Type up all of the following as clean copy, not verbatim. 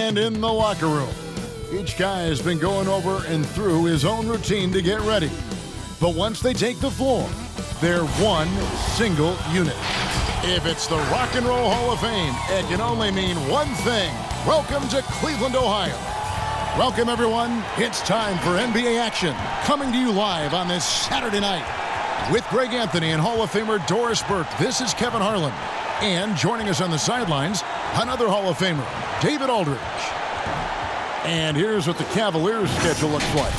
And in the locker room, each guy has been going over and through his own routine to get ready. But once they take the floor, they're one single unit. If it's the Rock and Roll Hall of Fame, it can only mean one thing. Welcome to Cleveland, Ohio. Welcome, everyone. It's time for NBA action, coming to you live on this Saturday night. With Greg Anthony and Hall of Famer Doris Burke, this is Kevin Harlan. And joining us on the sidelines, another Hall of Famer, David Aldridge. And here's what the Cavaliers' schedule looks like.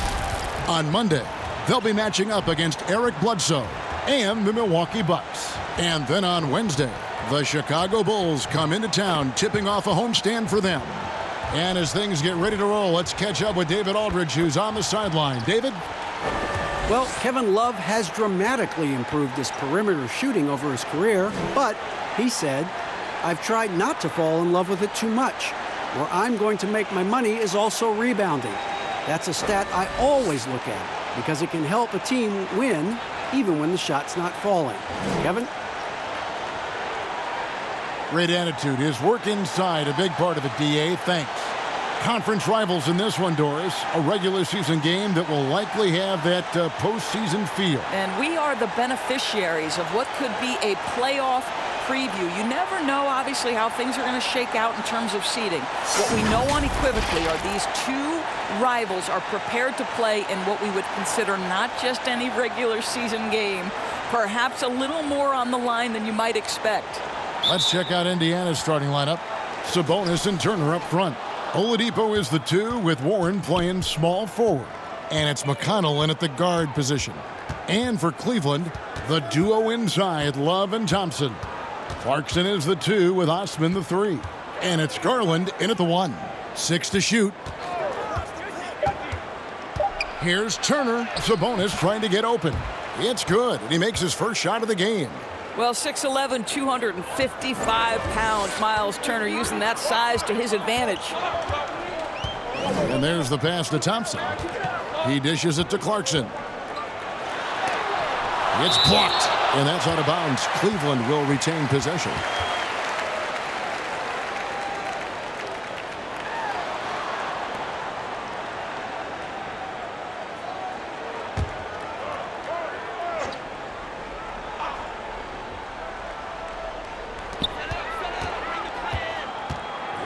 On Monday, they'll be matching up against Eric Bledsoe and the Milwaukee Bucks. And then on Wednesday, the Chicago Bulls come into town, tipping off a homestand for them. And as things get ready to roll, let's catch up with David Aldridge, who's on the sideline. David? Well, Kevin Love has dramatically improved his perimeter shooting over his career, but he said, "I've tried not to fall in love with it too much. Where I'm going to make my money is also rebounding. That's a stat I always look at because it can help a team win even when the shot's not falling." Kevin? Great attitude. His work inside, a big part of it, DA. Thanks. Conference rivals in this one, Doris. A regular season game that will likely have that postseason feel. And we are the beneficiaries of what could be a playoff preview. You never know, obviously, how things are going to shake out in terms of seeding. What we know unequivocally are these two rivals are prepared to play in what we would consider not just any regular season game, perhaps a little more on the line than you might expect. Let's check out Indiana's starting lineup. Sabonis and Turner up front. Oladipo is the 2 with Warren playing small forward. And it's McConnell in at the guard position. And for Cleveland, the duo inside, Love and Thompson. Clarkson is the 2 with Osman the 3. And it's Garland in at the 1. 6 to shoot. Here's Turner. Sabonis trying to get open. It's good, and he makes his first shot of the game. Well, 6'11", 255 pounds. Miles Turner using that size to his advantage. And there's the pass to Thompson. He dishes it to Clarkson. It's blocked, and that's out of bounds. Cleveland will retain possession.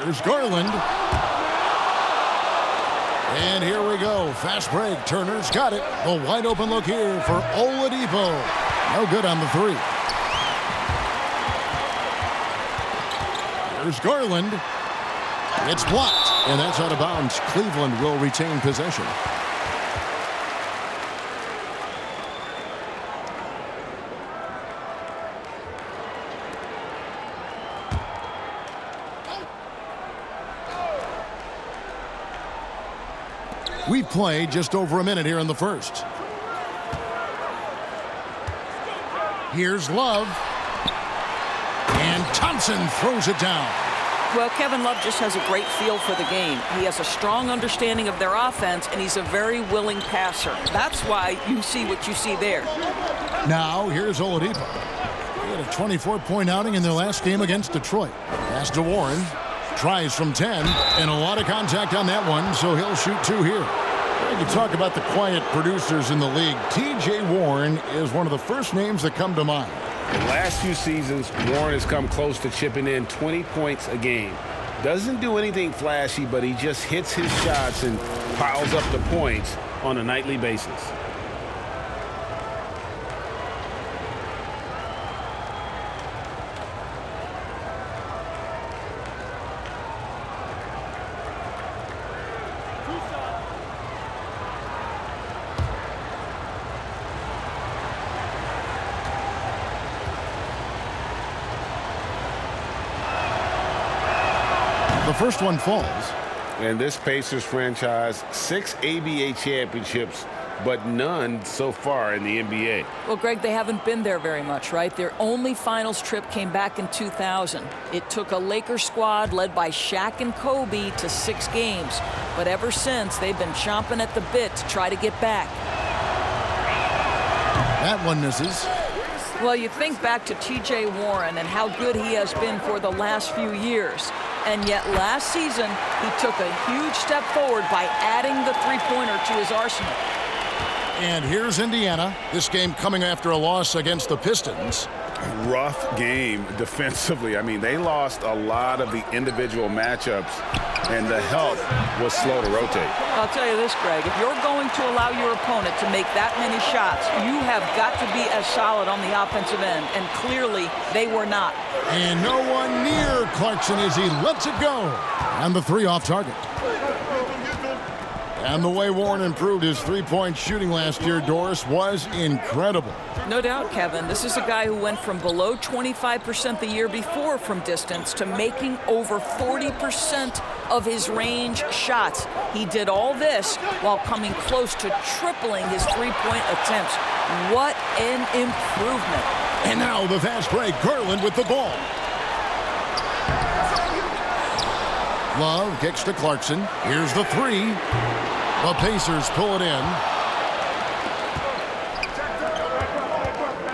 Here's Garland. And here we go. Fast break. Turner's got it. A wide open look here for Oladipo. No good on the 3. Here's Garland. It's blocked. And that's out of bounds. Cleveland will retain possession. We've played just over a minute here in the first. Here's Love. And Thompson throws it down. Well, Kevin Love just has a great feel for the game. He has a strong understanding of their offense, and he's a very willing passer. That's why you see what you see there. Now, here's Oladipo. He had a 24-point outing in their last game against Detroit. Pass to Warren. Tries from 10, and a lot of contact on that one, so he'll shoot 2 here. We can talk about the quiet producers in the league. T.J. Warren is one of the first names that come to mind. The last few seasons, Warren has come close to chipping in 20 points a game. Doesn't do anything flashy, but he just hits his shots and piles up the points on a nightly basis. The first one falls. And this Pacers franchise, 6 ABA championships, but none so far in the NBA. Well, Greg, they haven't been there very much, right? Their only finals trip came back in 2000. It took a Lakers squad led by Shaq and Kobe to 6 games. But ever since, they've been chomping at the bit to try to get back. That one misses. Well, you think back to T.J. Warren and how good he has been for the last few years. And yet last season, he took a huge step forward by adding the three-pointer to his arsenal. And here's Indiana. This game coming after a loss against the Pistons. Rough game defensively. I mean, they lost a lot of the individual matchups, and the help was slow to rotate. I'll tell you this, Greg. If you're going to allow your opponent to make that many shots, you have got to be as solid on the offensive end, and clearly they were not. And no one near Clarkson as he lets it go. And the three off target. And the way Warren improved his three-point shooting last year, Doris, was incredible. No doubt, Kevin. This is a guy who went from below 25% the year before from distance to making over 40% of his range shots. He did all this while coming close to tripling his three-point attempts. What an improvement. And now the fast break. Garland with the ball. Love kicks to Clarkson. Here's the three. The Pacers pull it in.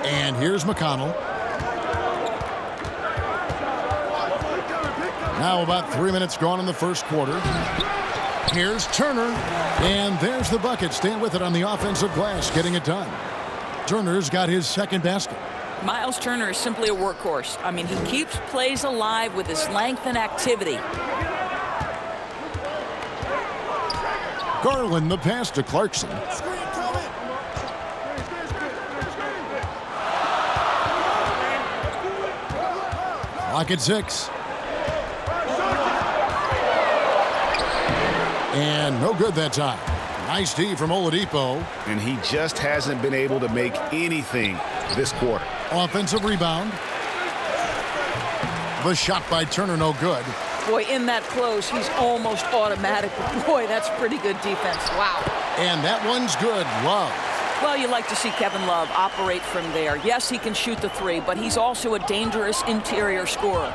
And here's McConnell. Now about 3 minutes gone in the first quarter. Here's Turner. And there's the bucket. Staying with it on the offensive glass, getting it done. Turner's got his second basket. Miles Turner is simply a workhorse. I mean, he keeps plays alive with his length and activity. Garland the pass to Clarkson. Clock at 6. And no good that time. Nice D from Oladipo. And he just hasn't been able to make anything this quarter. Offensive rebound. The shot by Turner, no good. Boy, in that close, he's almost automatic. Boy, that's pretty good defense. Wow. And that one's good. Love. Well, you like to see Kevin Love operate from there. Yes, he can shoot the three, but he's also a dangerous interior scorer.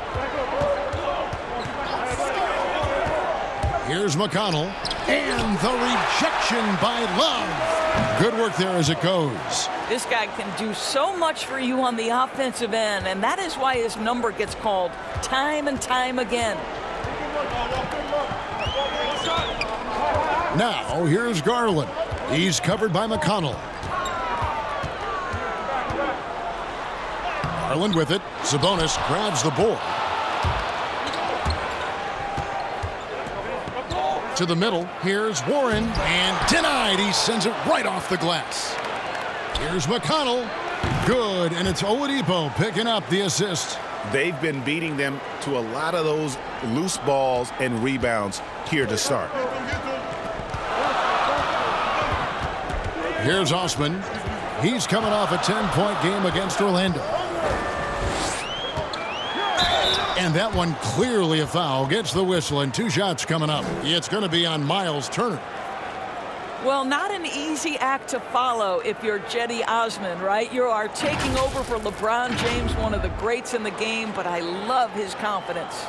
Here's McConnell. And the rejection by Love. Good work there as it goes. This guy can do so much for you on the offensive end, and that is why his number gets called time and time again. Now, here's Garland. He's covered by McConnell. Garland with it. Sabonis grabs the board. To the middle. Here's Warren. And denied. He sends it right off the glass. Here's McConnell. Good. And it's Oladipo picking up the assist. They've been beating them to a lot of those loose balls and rebounds here to start. Here's Osman. He's coming off a 10-point game against Orlando. And that one clearly a foul. Gets the whistle and 2 shots coming up. It's going to be on Miles Turner. Well, not an easy act to follow if you're Cedi Osman, right? You are taking over for LeBron James, one of the greats in the game, but I love his confidence.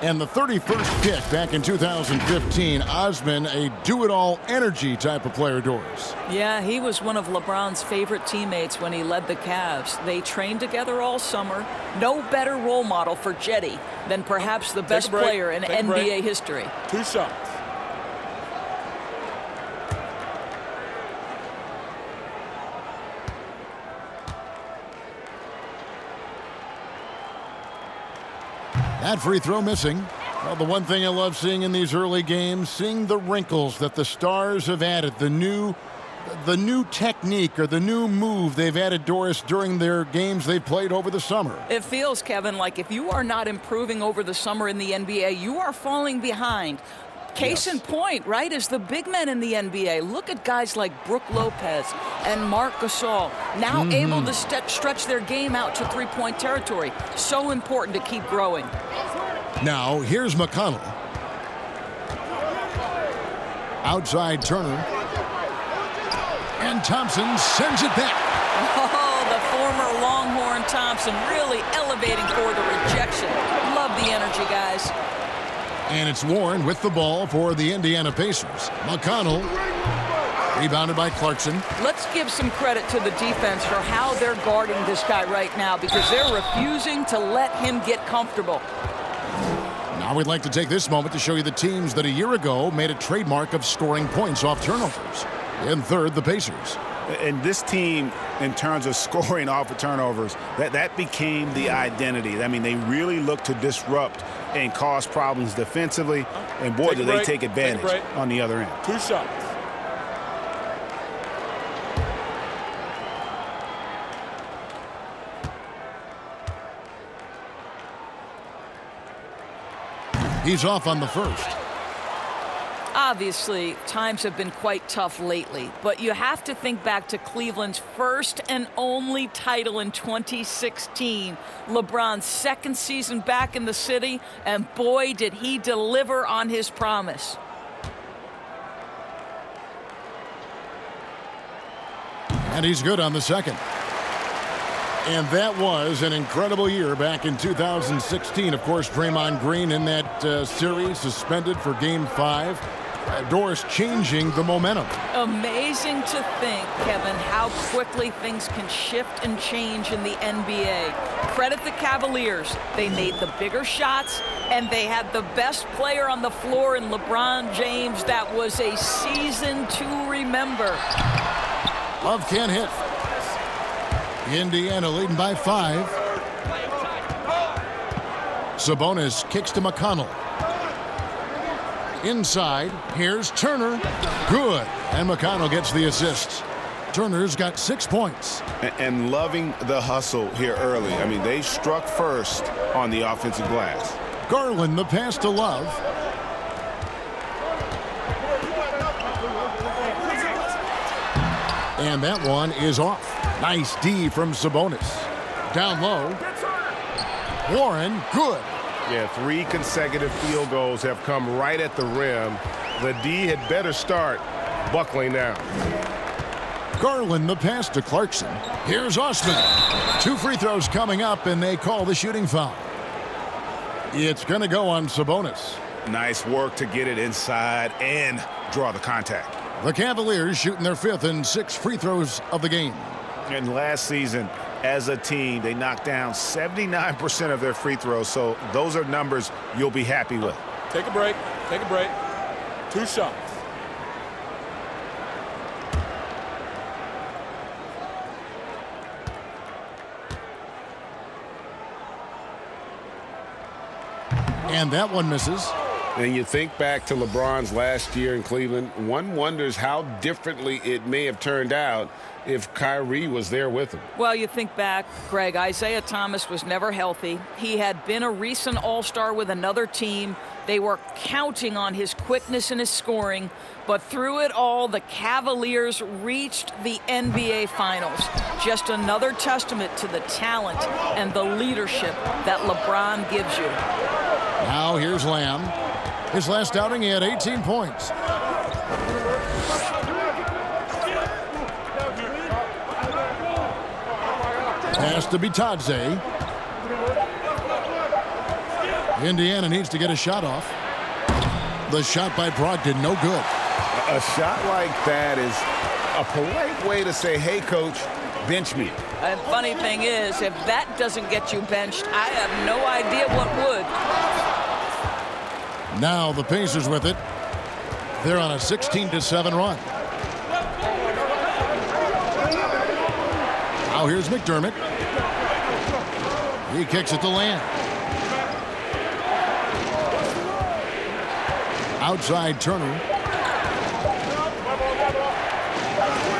And the 31st pick back in 2015, Osman, a do-it-all energy type of player, Doris. Yeah, he was one of LeBron's favorite teammates when he led the Cavs. They trained together all summer. No better role model for Cedi than perhaps the best player in NBA history. 2 shots. That free throw missing. Well, the one thing I love seeing in these early games, seeing the wrinkles that the Stars have added, the new technique or the new move they've added, Doris, during their games they've played over the summer. It feels, Kevin, like if you are not improving over the summer in the NBA, you are falling behind. Case in point, right, is the big men in the NBA. Look at guys like Brook Lopez and Marc Gasol, now able to stretch their game out to three-point territory. So important to keep growing. Now, here's McConnell. Outside Turner. And Thompson sends it back. Oh, the former Longhorn Thompson really elevating for the rejection. Love the energy, guys. And it's Warren with the ball for the Indiana Pacers. McConnell, rebounded by Clarkson. Let's give some credit to the defense for how they're guarding this guy right now because they're refusing to let him get comfortable. Now we'd like to take this moment to show you the teams that a year ago made a trademark of scoring points off turnovers. In third, the Pacers. And this team, in terms of scoring off of turnovers, that became the identity. I mean, they really look to disrupt and cause problems defensively. And boy, do they take advantage on the other end. 2 shots. He's off on the first. Obviously, times have been quite tough lately, but you have to think back to Cleveland's first and only title in 2016, LeBron's second season back in the city, and boy, did he deliver on his promise. And he's good on the second. And that was an incredible year back in 2016. Of course, Draymond Green in that series suspended for Game 5. Doris changing the momentum. Amazing to think, Kevin, how quickly things can shift and change in the NBA. Credit the Cavaliers. They made the bigger shots, and they had the best player on the floor in LeBron James. That was a season to remember. Love can't hit. Indiana leading by 5. Sabonis kicks to McConnell. Inside, here's Turner. Good. And McConnell gets the assist. Turner's got 6 points. And loving the hustle here early. I mean, they struck first on the offensive glass. Garland the pass to Love. And that one is off. Nice D from Sabonis. Down low. Warren, good. Yeah, 3 consecutive field goals have come right at the rim. The D had better start buckling down. Garland the pass to Clarkson. Here's Osman. 2 free throws coming up, and they call the shooting foul. It's going to go on Sabonis. Nice work to get it inside and draw the contact. The Cavaliers shooting their 5th and 6th free throws of the game. And last season, as a team, they knocked down 79% of their free throws, so those are numbers you'll be happy with. Take a break. Take a break. 2 shots. And that one misses. And you think back to LeBron's last year in Cleveland, one wonders how differently it may have turned out if Kyrie was there with him. Well, you think back, Greg, Isaiah Thomas was never healthy. He had been a recent All-Star with another team. They were counting on his quickness and his scoring. But through it all, the Cavaliers reached the NBA Finals. Just another testament to the talent and the leadership that LeBron gives you. Now here's Lamb. His last outing, he had 18 points. Pass to Bitadze. Indiana needs to get a shot off. The shot by Brogdon, no good. A shot like that is a polite way to say, hey, coach, bench me. And funny thing is, if that doesn't get you benched, I have no idea what would. Now the Pacers with it. They're on a 16-7 run. Now here's McDermott. He kicks it to Lamb. Outside Turner.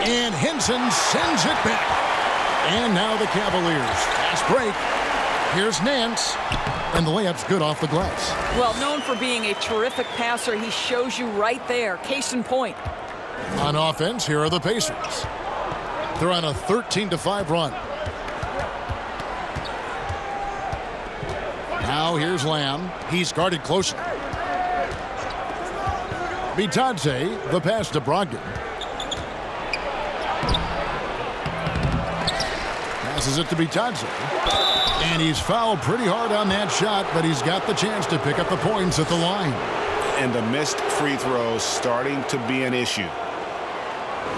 And Henson sends it back. And now the Cavaliers. Fast break. Here's Nance. And the layup's good off the glass. Well, known for being a terrific passer, he shows you right there. Case in point. On offense, here are the Pacers. They're on a 13-5 run. Now here's Lamb. He's guarded closely. Bitadze, the pass to Brogdon. Passes it to Bitadze. And he's fouled pretty hard on that shot, but he's got the chance to pick up the points at the line. And the missed free throws starting to be an issue.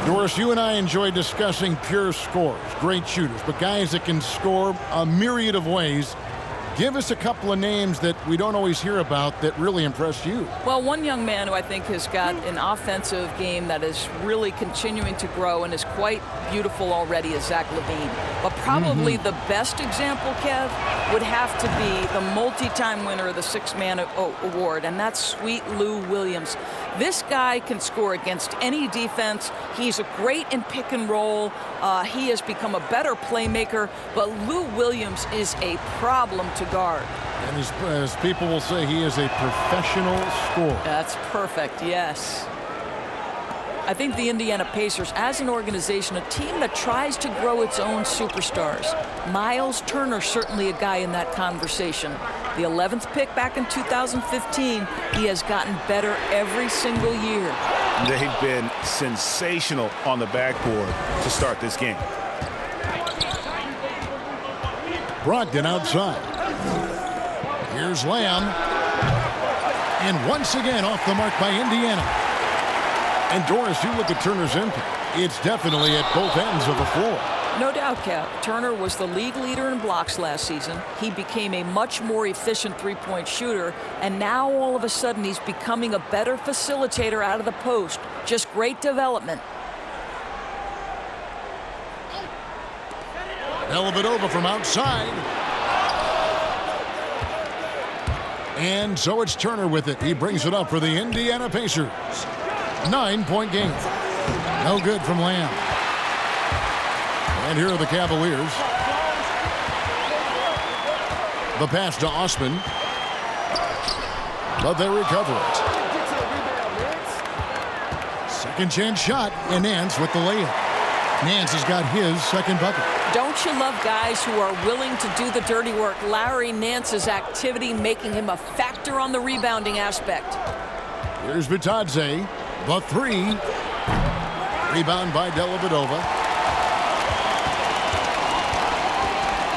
Doris, you and I enjoy discussing pure scorers, great shooters, but guys that can score a myriad of ways. Give us a couple of names that we don't always hear about that really impressed you. Well, one young man who I think has got an offensive game that is really continuing to grow and is quite beautiful already is Zach LaVine. But probably the best example, Kev, would have to be the multi-time winner of the Six-Man Award, and that's Sweet Lou Williams. This guy can score against any defense. He's great in pick and roll. He has become a better playmaker, but Lou Williams is a problem to guard. And as people will say, he is a professional scorer. That's perfect, yes. I think the Indiana Pacers, as an organization, a team that tries to grow its own superstars. Miles Turner, certainly a guy in that conversation. The 11th pick back in 2015, he has gotten better every single year. They've been sensational on the backboard to start this game. Brogdon outside. Here's Lamb. And once again off the mark by Indiana. And Doris, you look at Turner's impact. It's definitely at both ends of the floor. No doubt, Kev. Turner was the league leader in blocks last season. He became a much more efficient three-point shooter. And now all of a sudden he's becoming a better facilitator out of the post. Just great development. Dellavedova from outside. And so it's Turner with it. He brings it up for the Indiana Pacers. 9-point game. No good from Lamb. And here are the Cavaliers. The pass to Osman. But they recover it. Second chance shot. And Nance with the layup. Nance has got his second bucket. Don't you love guys who are willing to do the dirty work? Larry Nance's activity making him a factor on the rebounding aspect. Here's Bitadze. The three. Rebound by Dellavedova.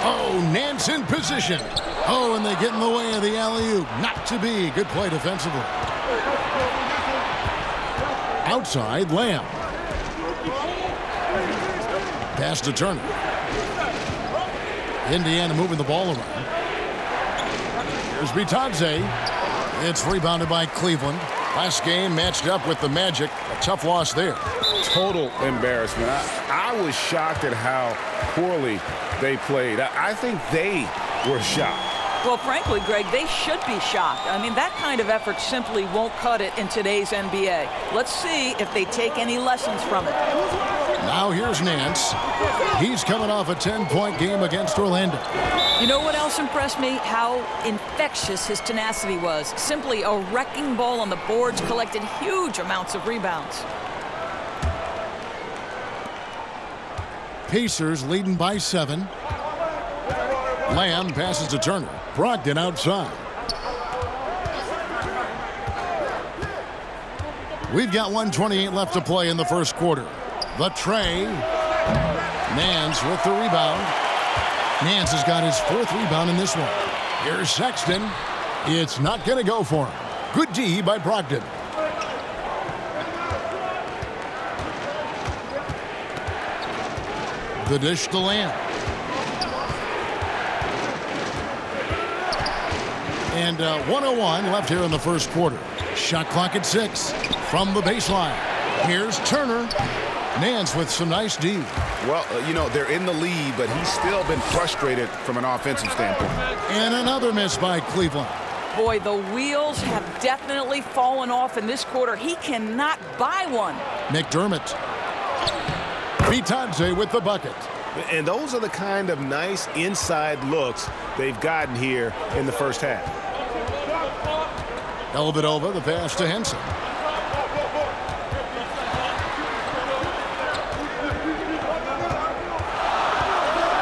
Oh, Nance in position. Oh, and they get in the way of the alley-oop. Not to be. Good play defensively. Outside, Lamb. Pass to Turner. Indiana moving the ball around. Here's Bitadze. It's rebounded by Cleveland. Last game matched up with the Magic. A tough loss there. Total embarrassment. I was shocked at how poorly they played. I think they were shocked. Well, frankly, Greg, they should be shocked. I mean, that kind of effort simply won't cut it in today's NBA. Let's see if they take any lessons from it. Now here's Nance. He's coming off a 10-point game against Orlando. You know what else impressed me? How infectious his tenacity was. Simply a wrecking ball on the boards, collected huge amounts of rebounds. Pacers leading by 7. Lamb passes to Turner. Brogdon outside. We've got 1:28 left to play in the first quarter. The tray. Nance with the rebound. Nance has got his 4th rebound in this one. Here's Sexton. It's not going to go for him. Good D by Brogdon. The dish to Lamb. And 1:01 left here in the first quarter. Shot clock at 6 from the baseline. Here's Turner. Nance with some nice D. Well, you know, they're in the lead, but he's still been frustrated from an offensive standpoint. And another miss by Cleveland. Boy, the wheels have definitely fallen off in this quarter. He cannot buy one. McDermott. Bitadze with the bucket. And those are the kind of nice inside looks they've gotten here in the first half. Dellavedova, the pass to Henson.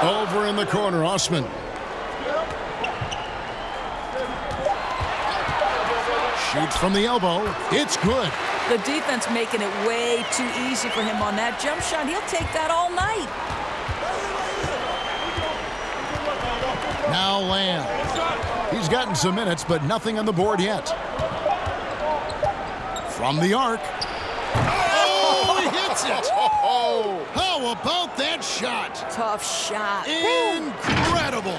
Over in the corner, Osman. Shoots from the elbow. It's good. The defense making it way too easy for him on that jump shot. He'll take that all night. Now Lamb. He's gotten some minutes, but nothing on the board yet. From the arc. Oh, he hits it. How about that shot? Tough shot. Incredible.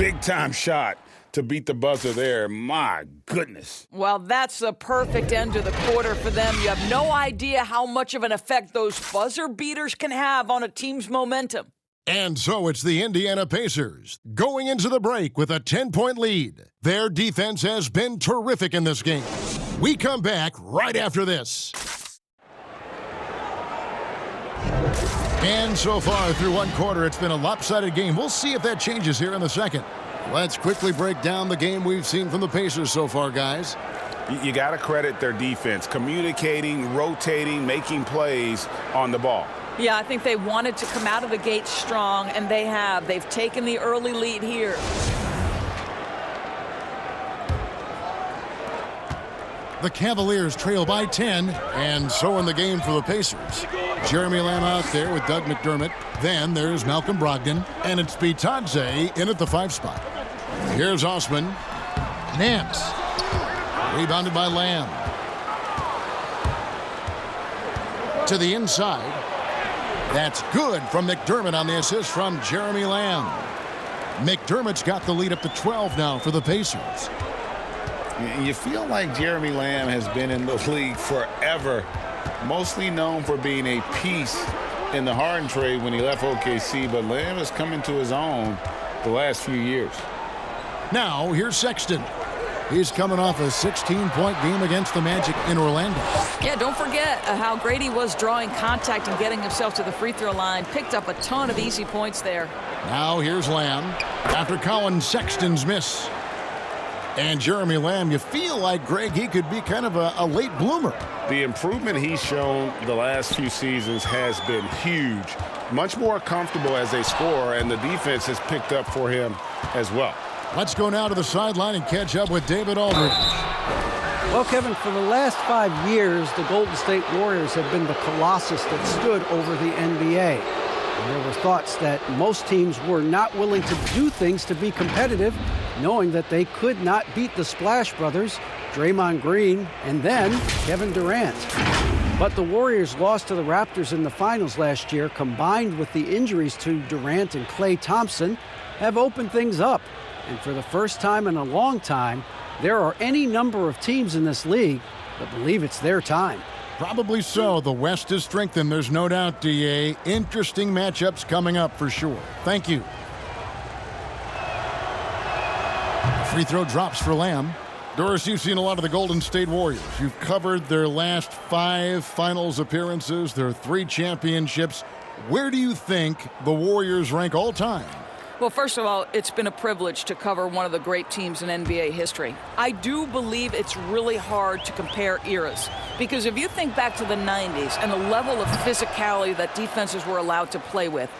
Big-time shot to beat the buzzer there. My goodness. Well, that's the perfect end to the quarter for them. You have no idea how much of an effect those buzzer beaters can have on a team's momentum. And so it's the Indiana Pacers going into the break with a 10-point lead. Their defense has been terrific in this game. We come back right after this. And so far through one quarter, it's been a lopsided game. We'll see if that changes here in the second. Let's quickly break down the game we've seen from the Pacers so far, guys. You got to credit their defense, communicating, rotating, making plays on the ball. Yeah, I think they wanted to come out of the gate strong, and they have. They've taken the early lead here. The Cavaliers trail by 10, and so in the game for the Pacers. Jeremy Lamb out there with Doug McDermott. Then there's Malcolm Brogdon, and it's Bitadze in at the 5 spot. Here's Osman. Nance. Rebounded by Lamb. To the inside. That's good from McDermott on the assist from Jeremy Lamb. McDermott's got the lead up to 12 now for the Pacers. You feel like Jeremy Lamb has been in the league forever, mostly known for being a piece in the Harden trade when he left OKC, but Lamb has come into his own the last few years. Now, here's Sexton. He's coming off a 16-point game against the Magic in Orlando. Yeah, don't forget how great he was drawing contact and getting himself to the free throw line. Picked up a ton of easy points there. Now here's Lamb after Colin Sexton's miss. And Jeremy Lamb, you feel like, Greg, he could be kind of a late bloomer. The improvement he's shown the last few seasons has been huge. Much more comfortable as a scorer, and the defense has picked up for him as well. Let's go now to the sideline and catch up with David Aldridge. Well, Kevin, for the last 5 years, the Golden State Warriors have been the colossus that stood over the NBA. And there were thoughts that most teams were not willing to do things to be competitive, knowing that they could not beat the Splash Brothers, Draymond Green, and then Kevin Durant. But the Warriors lost to the Raptors in the finals last year, combined with the injuries to Durant and Klay Thompson, have opened things up. And for the first time in a long time, there are any number of teams in this league that believe it's their time. Probably so. The West is strengthened, there's no doubt, DA. Interesting matchups coming up for sure. Thank you. Free throw drops for Lamb. Doris, you've seen a lot of the Golden State Warriors. You've covered their last 5 finals appearances, their 3 championships. Where do you think the Warriors rank all time? Well, first of all, it's been a privilege to cover one of the great teams in NBA history. I do believe it's really hard to compare eras, because if you think back to the 90s and the level of physicality that defenses were allowed to play with,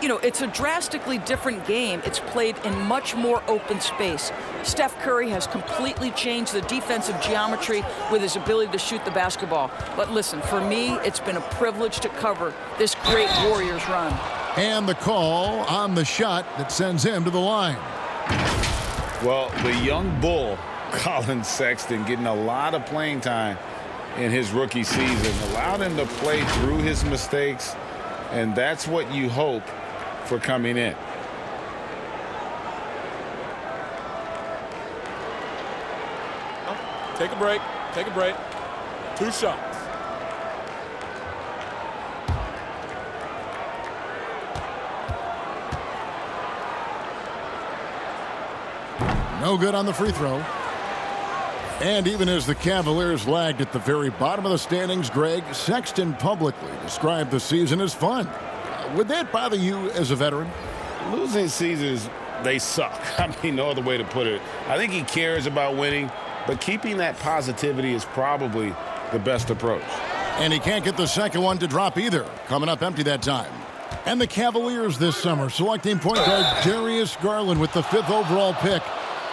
you know, it's a drastically different game. It's played in much more open space. Steph Curry has completely changed the defensive geometry with his ability to shoot the basketball. But listen, for me, it's been a privilege to cover this great Warriors run. And the call on the shot that sends him to the line. Well, the young bull, Colin Sexton, getting a lot of playing time in his rookie season, allowed him to play through his mistakes, and that's what you hope for coming in. Take a break. Take a break. 2 shots. No good on the free throw. And even as the Cavaliers lagged at the very bottom of the standings, Greg, Sexton publicly described the season as fun. Would that bother you as a veteran? Losing seasons, they suck. I mean, no other way to put it. I think he cares about winning, but keeping that positivity is probably the best approach. And he can't get the second one to drop either. Coming up empty that time. And the Cavaliers this summer selecting point guard Darius Garland with the 5th overall pick.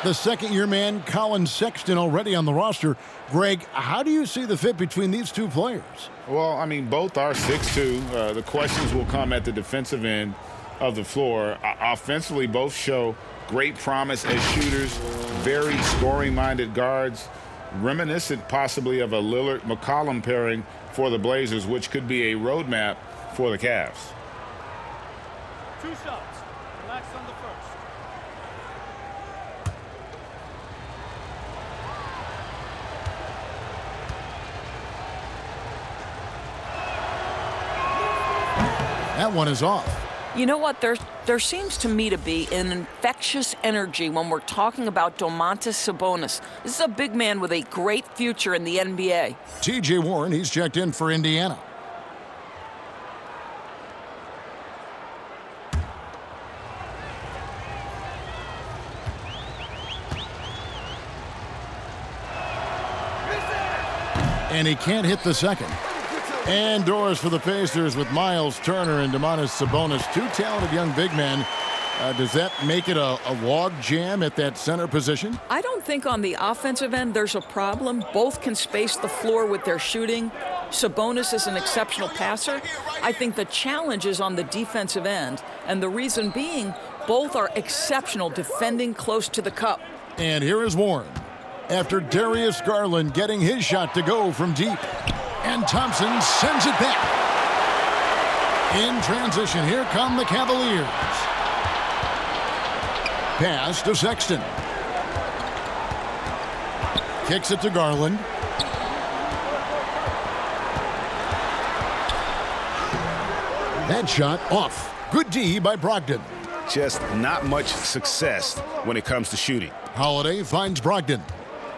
The second-year man, Colin Sexton, already on the roster. Greg, how do you see the fit between these 2 players? Well, I mean, both are 6'2". The questions will come at the defensive end of the floor. Offensively, both show great promise as shooters, very scoring-minded guards, reminiscent possibly of a Lillard-McCollum pairing for the Blazers, which could be a roadmap for the Cavs. 2 shots. Relax on the first. That one is off. You know what? There seems to me to be an infectious energy when we're talking about Domantas Sabonis. This is a big man with a great future in the NBA. T.J. Warren, he's checked in for Indiana. And he can't hit the second. And doors for the Pacers with Miles Turner and Domantas Sabonis, two talented young big men. Does that make it a log jam at that center position? I don't think on the offensive end there's a problem. Both can space the floor with their shooting. Sabonis is an exceptional passer. I think the challenge is on the defensive end, and the reason being both are exceptional defending close to the cup. And here is Warren after Darius Garland getting his shot to go from deep. And Thompson sends it back. In transition, here come the Cavaliers. Pass to Sexton. Kicks it to Garland. That shot off. Good D by Brogdon. Just not much success when it comes to shooting. Holiday finds Brogdon.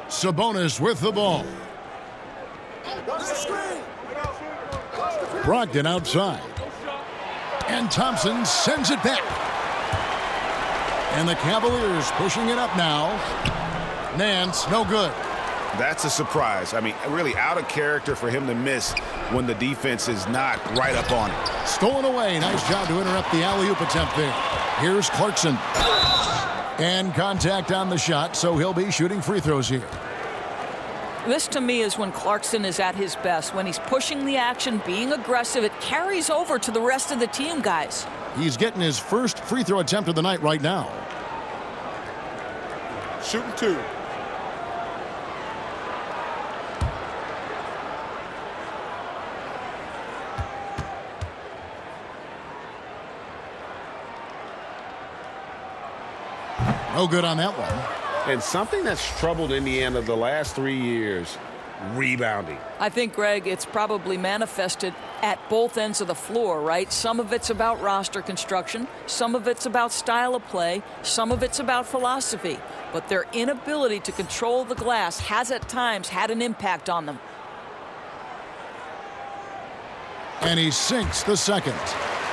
Sabonis with the ball. Brogdon outside. And Thompson sends it back. And the Cavaliers pushing it up now. Nance, no good. That's a surprise. I mean, really out of character for him to miss when the defense is not right up on it. Stolen away. Nice job to interrupt the alley-oop attempt there. Here's Clarkson. And contact on the shot, so he'll be shooting free throws here. This, to me, is when Clarkson is at his best. When he's pushing the action, being aggressive, it carries over to the rest of the team, guys. He's getting his first free throw attempt of the night right now. Shooting two. No good on that one. And something that's troubled Indiana the last 3 years, rebounding. I think, Greg, it's probably manifested at both ends of the floor, right? Some of it's about roster construction. Some of it's about style of play. Some of it's about philosophy. But their inability to control the glass has at times had an impact on them. And he sinks the second.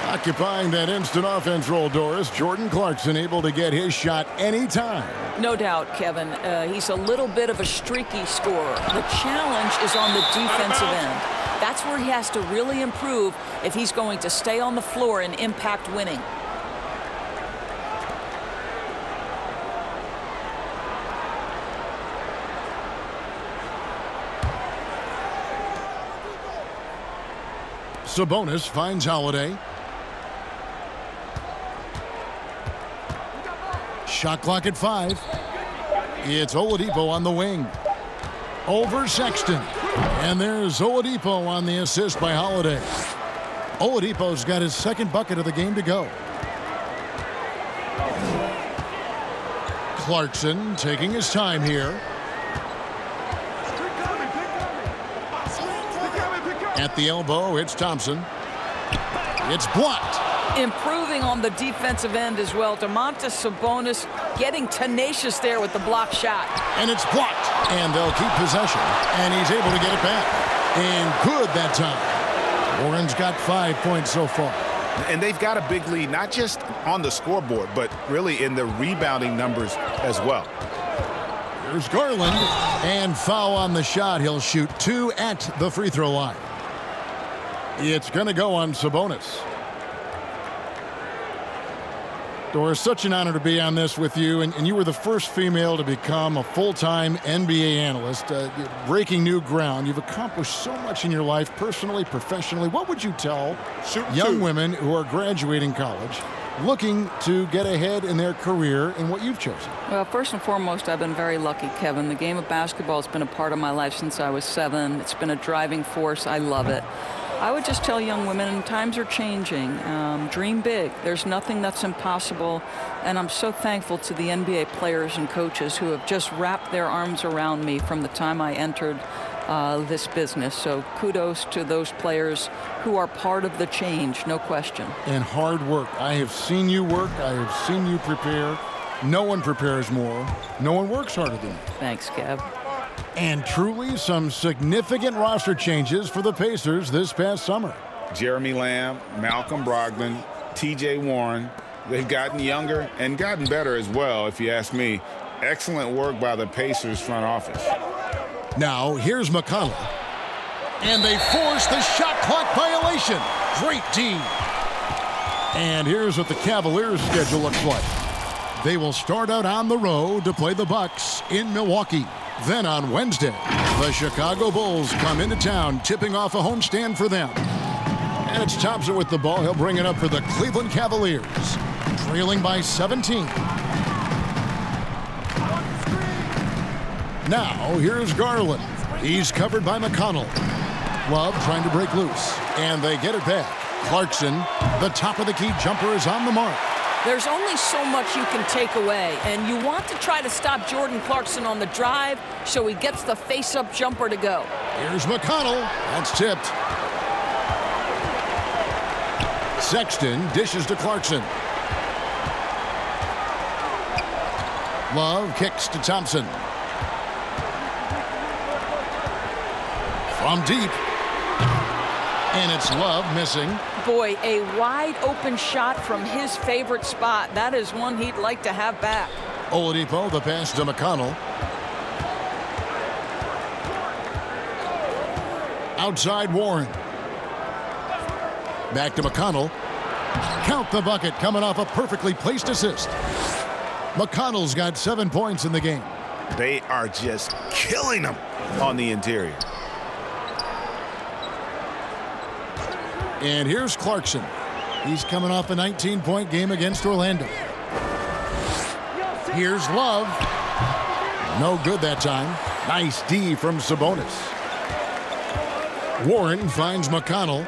Occupying that instant offense role, Doris, Jordan Clarkson able to get his shot anytime. No doubt, Kevin. He's a little bit of a streaky scorer. The challenge is on the defensive end. That's where he has to really improve if he's going to stay on the floor and impact winning. Sabonis finds Holiday. Shot clock at 5. It's Oladipo on the wing. Over Sexton. And there's Oladipo on the assist by Holiday. Oladipo's got his second bucket of the game to go. Clarkson taking his time here. At the elbow, it's Thompson. It's blocked. Improving on the defensive end as well. Domantas Sabonis getting tenacious there with the block shot. And it's blocked. And they'll keep possession. And he's able to get it back. And good that time. Warren's got 5 points so far. And they've got a big lead, not just on the scoreboard, but really in the rebounding numbers as well. Here's Garland. And foul on the shot. He'll shoot 2 at the free throw line. It's going to go on Sabonis. Doris, such an honor to be on this with you, and you were the first female to become a full-time NBA analyst, breaking new ground. You've accomplished so much in your life, personally, professionally. What would you tell young women who are graduating college, looking to get ahead in their career in what you've chosen? Well, first and foremost, I've been very lucky, Kevin. The game of basketball has been a part of my life since I was 7. It's been a driving force. I love it. I would just tell young women, times are changing. Dream big. There's nothing that's impossible. And I'm so thankful to the NBA players and coaches who have just wrapped their arms around me from the time I entered this business. So kudos to those players who are part of the change, no question. And hard work. I have seen you work. I have seen you prepare. No one prepares more. No one works harder than you. Thanks, Kev. And truly some significant roster changes for the Pacers this past summer. Jeremy Lamb, Malcolm Brogdon, T.J. Warren. They've gotten younger and gotten better as well, if you ask me. Excellent work by the Pacers front office. Now, here's McConnell. And they force the shot clock violation. Great D. And here's what the Cavaliers' schedule looks like. They will start out on the road to play the Bucks in Milwaukee. Then on Wednesday, the Chicago Bulls come into town, tipping off a homestand for them. And it's Thompson with the ball. He'll bring it up for the Cleveland Cavaliers, trailing by 17. Now, here's Garland. He's covered by McConnell. Love trying to break loose, and they get it back. Clarkson, the top of the key jumper, is on the mark. There's only so much you can take away, and you want to try to stop Jordan Clarkson on the drive so he gets the face-up jumper to go. Here's McConnell. That's tipped. Sexton dishes to Clarkson. Love kicks to Thompson. From deep. And it's Love missing. Boy, a wide open shot from his favorite spot. That is one he'd like to have back. Oladipo, the pass to McConnell. Outside Warren. Back to McConnell. Count the bucket, coming off a perfectly placed assist. McConnell's got 7 points in the game. They are just killing them on the interior. And here's Clarkson. He's coming off a 19-point game against Orlando. Here's Love. No good that time. Nice D from Sabonis. Warren finds McConnell.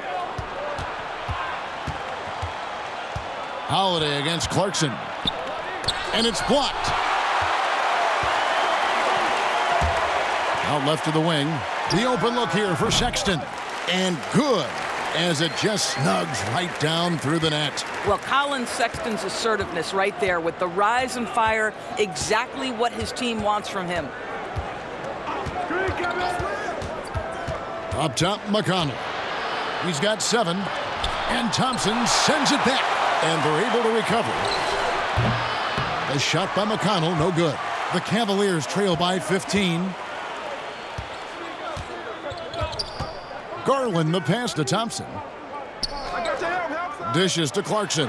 Holiday against Clarkson. And it's blocked. Out left to the wing. The open look here for Sexton. And good, as it just snugs right down through the net. Well, Colin Sexton's assertiveness right there with the rise and fire, exactly what his team wants from him. Up top, McConnell. He's got 7. And Thompson sends it back. And they're able to recover. A shot by McConnell, no good. The Cavaliers trail by 15. Garland, the pass to Thompson. Dishes to Clarkson.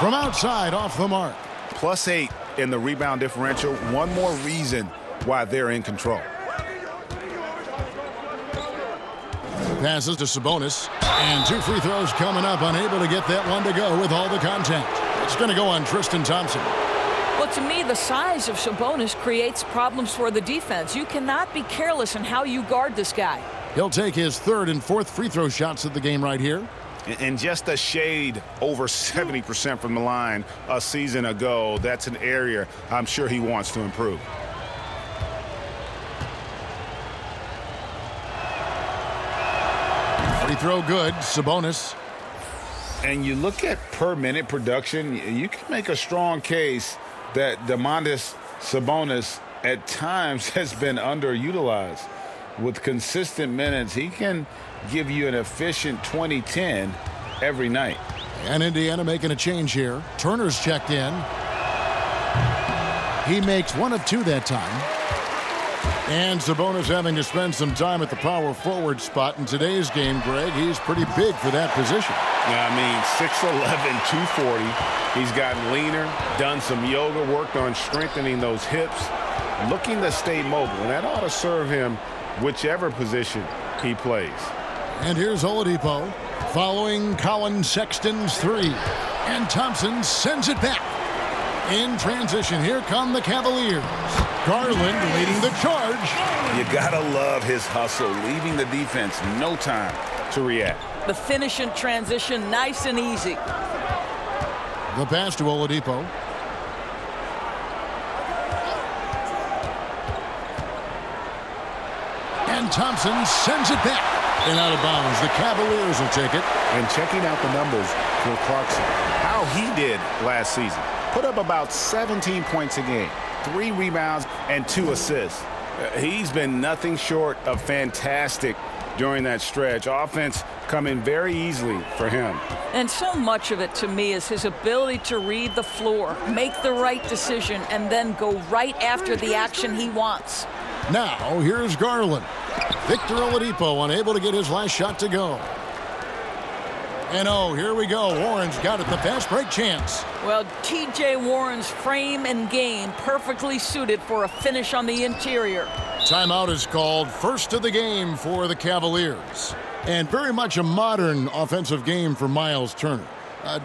From outside, off the mark. +8 in the rebound differential. One more reason why they're in control. Passes to Sabonis. And 2 free throws coming up. Unable to get that one to go with all the contact. It's going to go on Tristan Thompson. Well, to me, the size of Sabonis creates problems for the defense. You cannot be careless in how you guard this guy. He'll take his 3rd and 4th free throw shots of the game right here. And just a shade over 70% from the line a season ago. That's an area I'm sure he wants to improve. Free throw good. Sabonis. And you look at per minute production, you can make a strong case that Domantas Sabonis at times has been underutilized. With consistent minutes, he can give you an efficient 20-10 every night. And Indiana making a change here. Turner's checked in. He makes 1 of 2 that time. And Sabonis having to spend some time at the power forward spot in today's game, Greg. He's pretty big for that position. Yeah, I mean, 6'11", 240. He's gotten leaner, done some yoga, worked on strengthening those hips, looking to stay mobile. And that ought to serve him whichever position he plays. And here's Oladipo following Colin Sexton's 3. And Thompson sends it back. In transition, here come the Cavaliers. Garland leading the charge. You gotta love his hustle, leaving the defense no time to react. The finish in transition, nice and easy. The pass to Oladipo. And Thompson sends it back. And out of bounds. The Cavaliers will take it. And checking out the numbers for Clarkson, how he did last season. Put up about 17 points a game, 3 rebounds, and 2 assists. He's been nothing short of fantastic during that stretch. Offense coming very easily for him. And so much of it to me is his ability to read the floor, make the right decision, and then go right after the action he wants. Now, here's Garland. Victor Oladipo unable to get his last shot to go. And oh, here we go. Warren's got it, the fast break chance. Well, T.J. Warren's frame and game perfectly suited for a finish on the interior. Timeout is called. First of the game for the Cavaliers. And very much a modern offensive game for Miles Turner.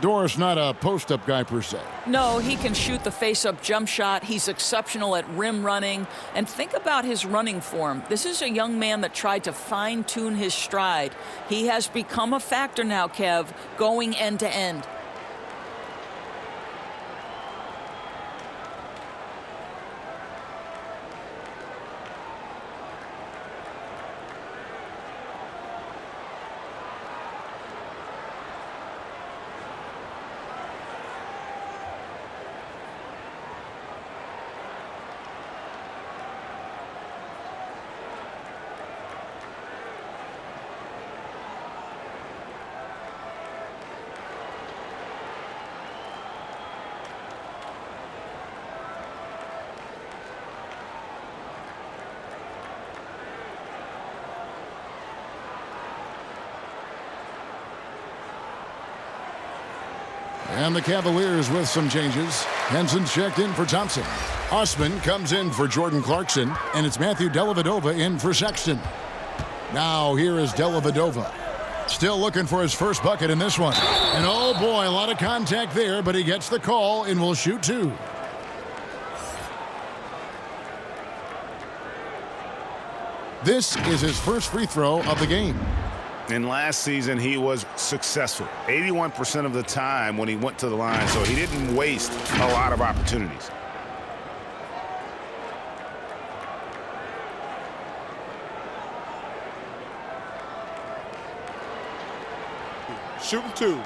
Doris not a post-up guy per se. No, he can shoot the face-up jump shot. He's exceptional at rim running. And think about his running form. This is a young man that tried to fine-tune his stride. He has become a factor now, Kev, going end to end. And the Cavaliers with some changes. Henson checked in for Thompson. Osman comes in for Jordan Clarkson. And it's Matthew Dellavedova in for Sexton. Now here is Dellavedova. Still looking for his first bucket in this one. And oh boy, a lot of contact there, but he gets the call and will shoot 2. This is his first free throw of the game. And last season, he was successful 81% of the time when he went to the line, so he didn't waste a lot of opportunities. Shooting 2.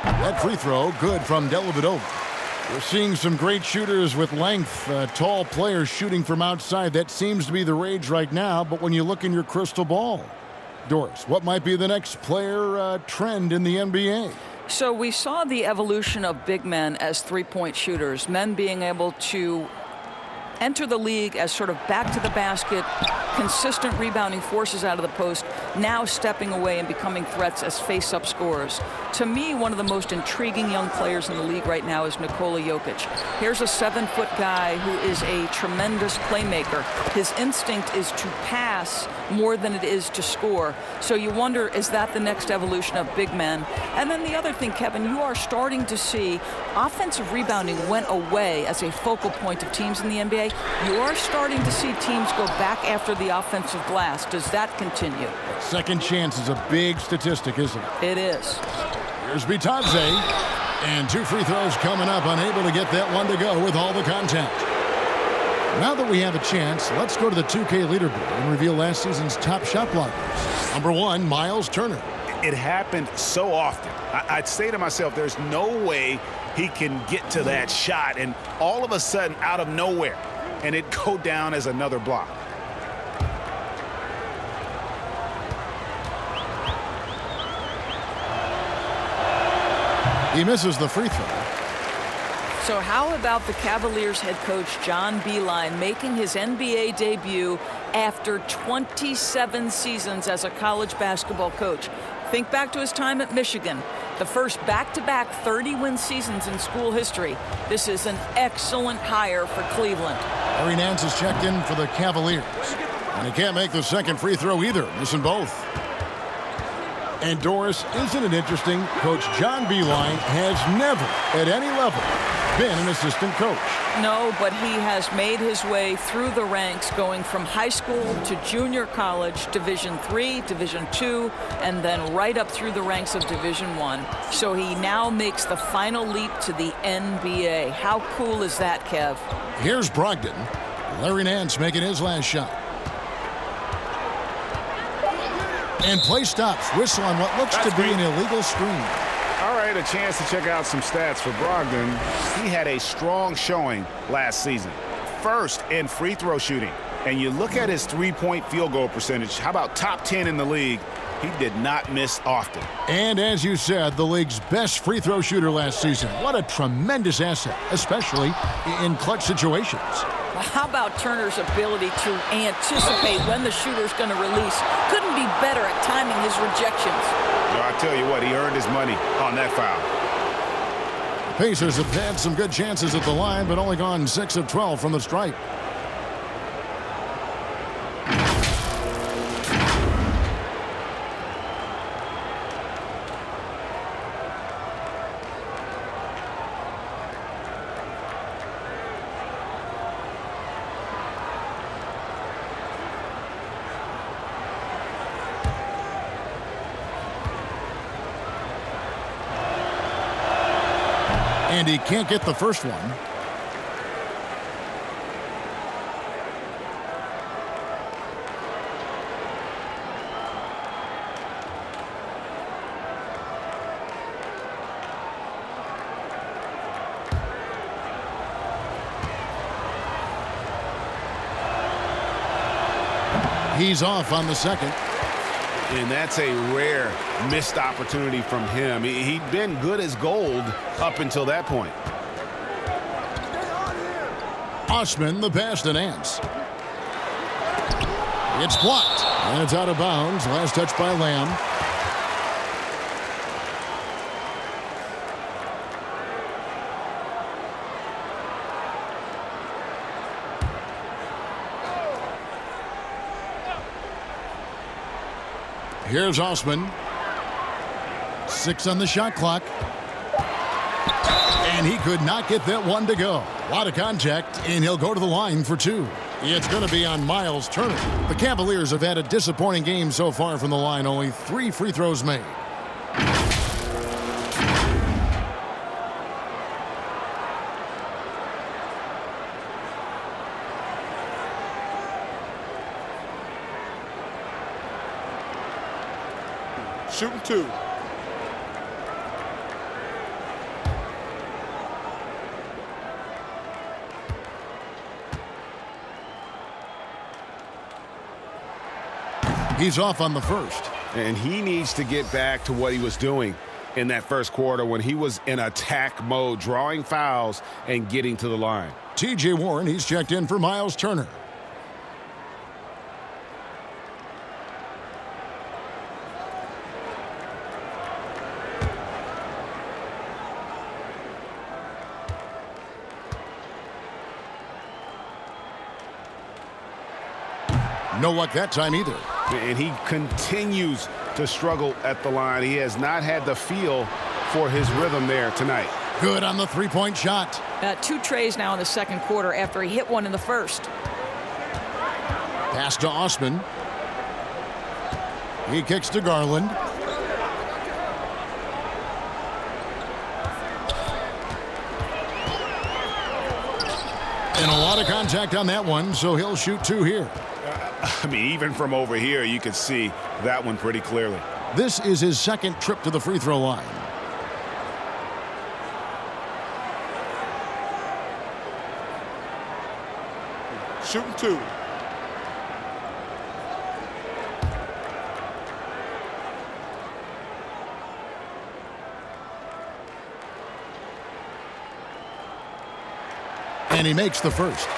That free throw good from Dellavedova. We're seeing some great shooters with length, tall players shooting from outside. That seems to be the rage right now, but when you look in your crystal ball, Doris, what might be the next player trend in the NBA? So we saw the evolution of big men as three-point shooters, men being able to enter the league as sort of back to the basket, consistent rebounding forces out of the post, now stepping away and becoming threats as face-up scorers. To me, one of the most intriguing young players in the league right now is Nikola Jokic. Here's a 7-foot guy who is a tremendous playmaker. His instinct is to pass more than it is to score. So you wonder, is that the next evolution of big men? And then the other thing, Kevin, you are starting to see offensive rebounding went away as a focal point of teams in the NBA. You are starting to see teams go back after the offensive glass. Does that continue? Second chance is a big statistic, isn't it? It is. Here's Bitadze. And 2 free throws coming up, unable to get that one to go with all the contact. Now that we have a chance, let's go to the 2K leaderboard and reveal last season's top shot blockers. Number 1, Miles Turner. It happened so often. I'd say to myself, there's no way he can get to that shot, and all of a sudden, out of nowhere, and it go down as another block. He misses the free throw. So how about the Cavaliers head coach John Beilein making his NBA debut after 27 seasons as a college basketball coach? Think back to his time at Michigan, the first back-to-back 30-win seasons in school history. This is an excellent hire for Cleveland. Larry Nance is checked in for the Cavaliers. And he can't make the second free throw either, missing both. And Doris, isn't it interesting? Coach John Beilein has never, at any level, been an assistant coach. No, but he has made his way through the ranks, going from high school to junior college, Division III, Division II, and then right up through the ranks of Division I. So he now makes the final leap to the NBA. How cool is that, Kev? Here's Brogdon. Larry Nance making his last shot. And play stops. Whistle on what looks to be an illegal screen. All right, a chance to check out some stats for Brogdon. He had a strong showing last season. First in free throw shooting. And you look at his three-point field goal percentage. How about top 10 in the league? He did not miss often. And as you said, the league's best free throw shooter last season. What a tremendous asset, especially in clutch situations. How about Turner's ability to anticipate when the shooter's going to release? Couldn't be better at timing his rejections. Well, I tell you what, he earned his money on that foul. Pacers have had some good chances at the line, but only gone 6 of 12 from the stripe. And he can't get the first one. He's off on the second. And that's a rare missed opportunity from him. He'd been good as gold up until that point. Osman, the pass to Nance. It's blocked. And it's out of bounds. Last touch by Lamb. Here's Osman. 6 on the shot clock. And he could not get that one to go. A lot of contact, and he'll go to the line for 2. It's going to be on Miles Turner. The Cavaliers have had a disappointing game so far from the line. Only 3 free throws made. Shooting 2. He's off on the first. And he needs to get back to what he was doing in that first quarter when he was in attack mode, drawing fouls and getting to the line. T.J. Warren, he's checked in for Miles Turner. No luck that time either. And he continues to struggle at the line. He has not had the feel for his rhythm there tonight. Good on the three-point shot. 2 trays now in the second quarter after he hit one in the first. Pass to Osman. He kicks to Garland. And a lot of contact on that one, so he'll shoot 2 here. I mean, even from over here, you could see that one pretty clearly. This is his second trip to the free throw line. Shooting 2. And he makes the first.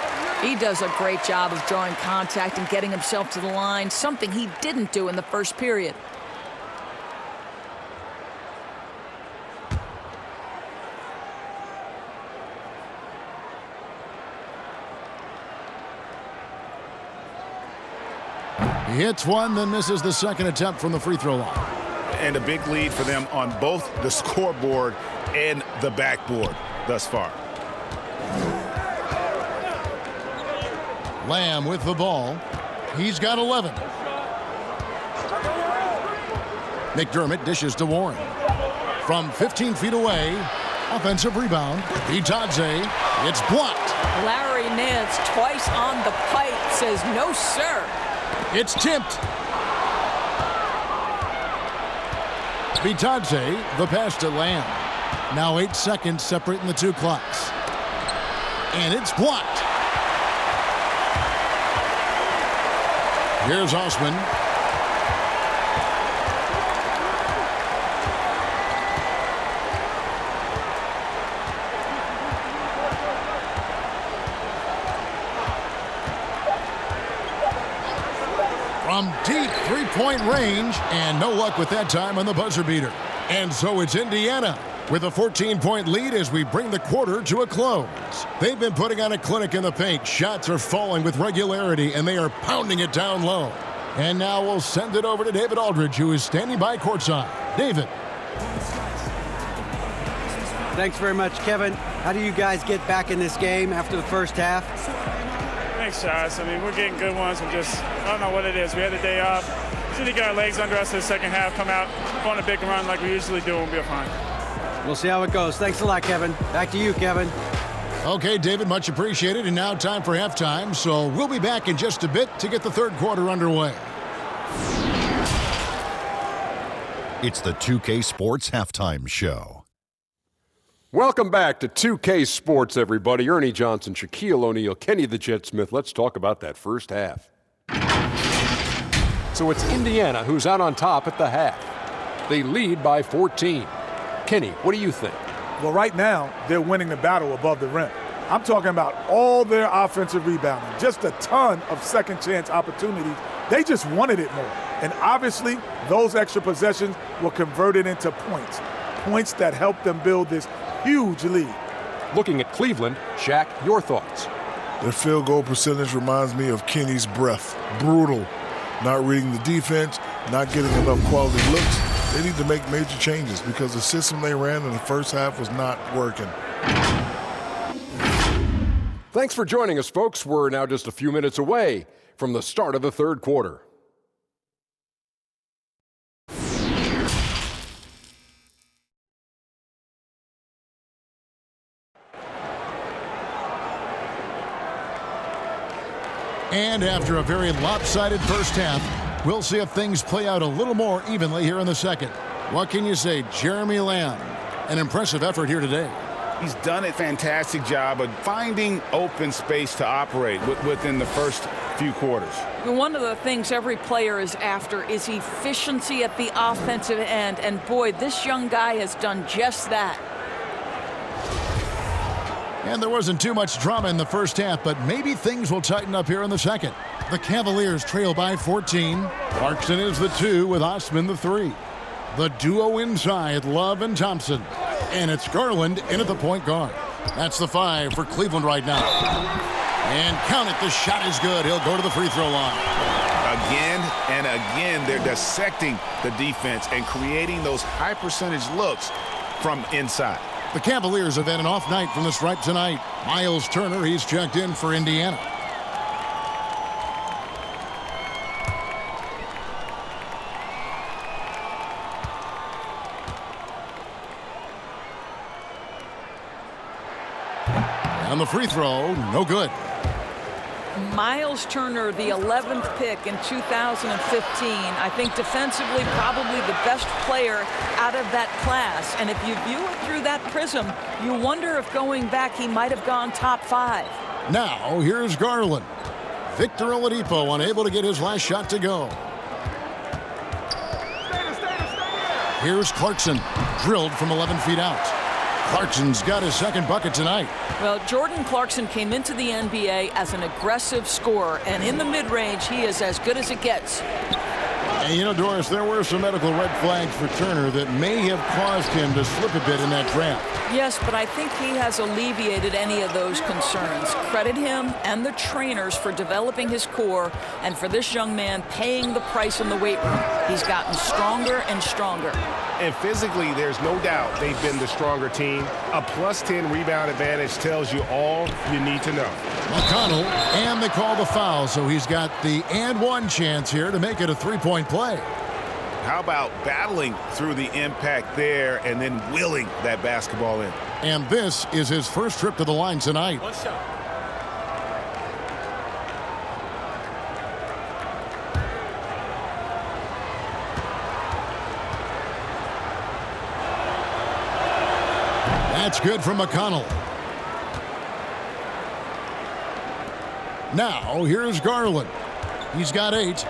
He does a great job of drawing contact and getting himself to the line, something he didn't do in the first period. He hits one, then misses the second attempt from the free throw line. And a big lead for them on both the scoreboard and the backboard thus far. Lamb with the ball. He's got 11. McDermott dishes to Warren. From 15 feet away, offensive rebound. Bitadze, it's blocked. Larry Nance twice on the pipe says no, sir. It's tipped. Bitadze, the pass to Lamb. Now 8 seconds separating the two clocks. And it's blocked. Here's Osman. From deep three-point range, and no luck with that time on the buzzer beater. And so it's Indiana with a 14-point lead as we bring the quarter to a close. They've been putting on a clinic in the paint. Shots are falling with regularity, and they are pounding it down low. And now we'll send it over to David Aldridge, who is standing by courtside. David. Thanks very much, Kevin. How do you guys get back in this game after the first half? Thanks, shots. I mean, we're getting good ones. I don't know what it is. We had the day off. Just need to get our legs under us in the second half, come out, go on a big run like we usually do, and we'll be fine. We'll see how it goes. Thanks a lot, Kevin. Back to you, Kevin. Okay, David, much appreciated. And now time for halftime. So we'll be back in just a bit to get the third quarter underway. It's the 2K Sports Halftime Show. Welcome back to 2K Sports, everybody. Ernie Johnson, Shaquille O'Neal, Kenny the Jet Smith. Let's talk about that first half. So it's Indiana who's out on top at the half. They lead by 14. Kenny, what do you think? Well, right now, they're winning the battle above the rim. I'm talking about all their offensive rebounding, just a ton of second chance opportunities. They just wanted it more. And obviously, those extra possessions were converted into points. Points that helped them build this huge lead. Looking at Cleveland, Shaq, your thoughts? Their field goal percentage reminds me of Kenny's breath. Brutal. Not reading the defense, not getting enough quality looks. They need to make major changes because the system they ran in the first half was not working. Thanks for joining us, folks. We're now just a few minutes away from the start of the third quarter. And after a very lopsided first half, we'll see if things play out a little more evenly here in the second. What can you say, Jeremy Lamb? An impressive effort here today. He's done a fantastic job of finding open space to operate within the first few quarters. One of the things every player is after is efficiency at the offensive end. And boy, this young guy has done just that. And there wasn't too much drama in the first half, but maybe things will tighten up here in the second. The Cavaliers trail by 14. Clarkson is the 2 with Osman the 3. The duo inside, Love and Thompson. And it's Garland in at the point guard. That's the 5 for Cleveland right now. And count it, the shot is good. He'll go to the free throw line. Again and again, they're dissecting the defense and creating those high percentage looks from inside. The Cavaliers have had an off night from the stripe tonight. Miles Turner, he's checked in for Indiana. And the free throw, no good. Miles Turner, the 11th pick in 2015. I think defensively probably the best player out of that class. And if you view it through that prism, you wonder if going back he might have gone top 5. Now here's Garland. Victor Oladipo unable to get his last shot to go. Here's Clarkson, drilled from 11 feet out. Clarkson's got his second bucket tonight. Well, Jordan Clarkson came into the NBA as an aggressive scorer, and in the mid-range, he is as good as it gets. And you know, Doris, there were some medical red flags for Turner that may have caused him to slip a bit in that draft. Yes, but I think he has alleviated any of those concerns. Credit him and the trainers for developing his core, and for this young man paying the price in the weight room. He's gotten stronger and stronger. And physically, there's no doubt they've been the stronger team. A +10 rebound advantage tells you all you need to know. McConnell, and they call the foul, so he's got the and one chance here to make it a three-point play. How about battling through the impact there and then willing that basketball in? And this is his first trip to the line tonight. One shot. That's good from McConnell. Now, here's Garland. He's got 8.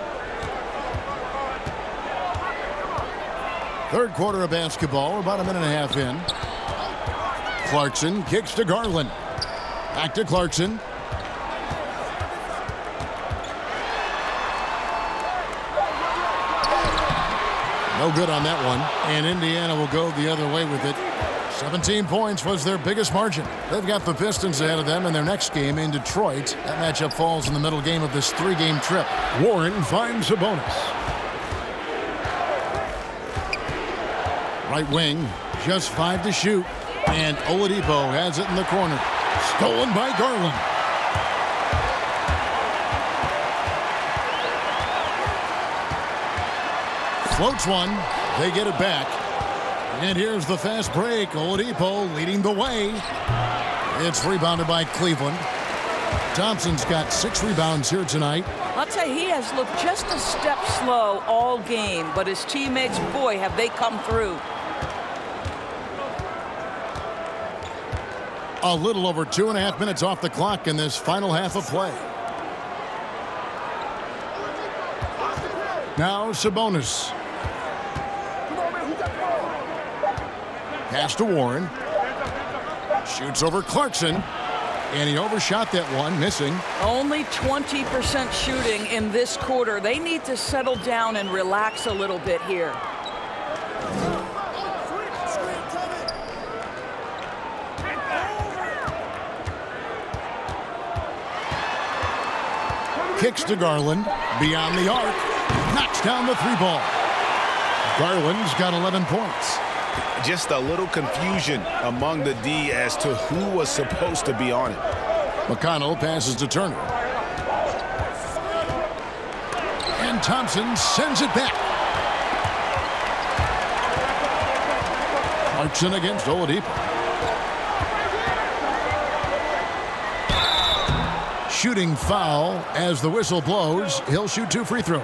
Third quarter of basketball. We're about a minute and a half in. Clarkson kicks to Garland. Back to Clarkson. No good on that one. And Indiana will go the other way with it. 17 points was their biggest margin. They've got the Pistons ahead of them in their next game in Detroit. That matchup falls in the middle game of this 3-game trip. Warren finds a bonus. Right wing, just 5 to shoot. And Oladipo has it in the corner. Stolen by Garland. Floats one. They get it back. And here's the fast break. Oladipo leading the way. It's rebounded by Cleveland. Thompson's got 6 rebounds here tonight. I'll tell you, he has looked just a step slow all game, but his teammates, boy, have they come through. A little over 2.5 minutes off the clock in this final half of play. Now Sabonis. Pass to Warren. Shoots over Clarkson. And he overshot that one, missing. Only 20% shooting in this quarter. They need to settle down and relax a little bit here. Kicks to Garland. Beyond the arc. Knocks down the 3-ball. Garland's got 11 points. Just a little confusion among the D as to who was supposed to be on it. McConnell passes to Turner. And Thompson sends it back. Clarkson against Oladipo. Shooting foul as the whistle blows. He'll shoot 2 free throws.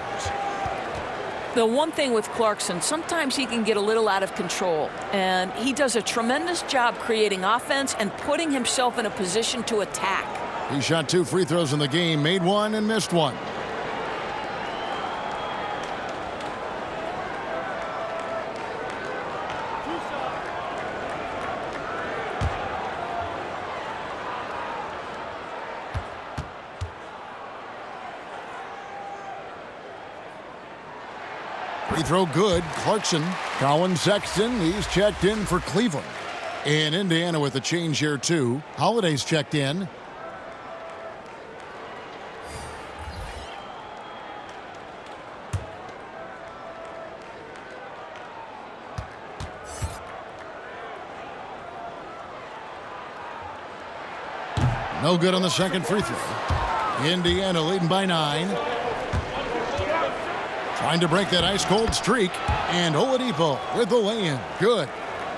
The one thing with Clarkson, sometimes he can get a little out of control, and he does a tremendous job creating offense and putting himself in a position to attack. He shot 2 free throws in the game, made 1 and missed 1. Free throw good. Clarkson. Colin Sexton, he's checked in for Cleveland. And Indiana with a change here too. Holiday's checked in. No good on the second free throw. Indiana leading by 9. Trying to break that ice-cold streak. And Oladipo with the lay-in. Good.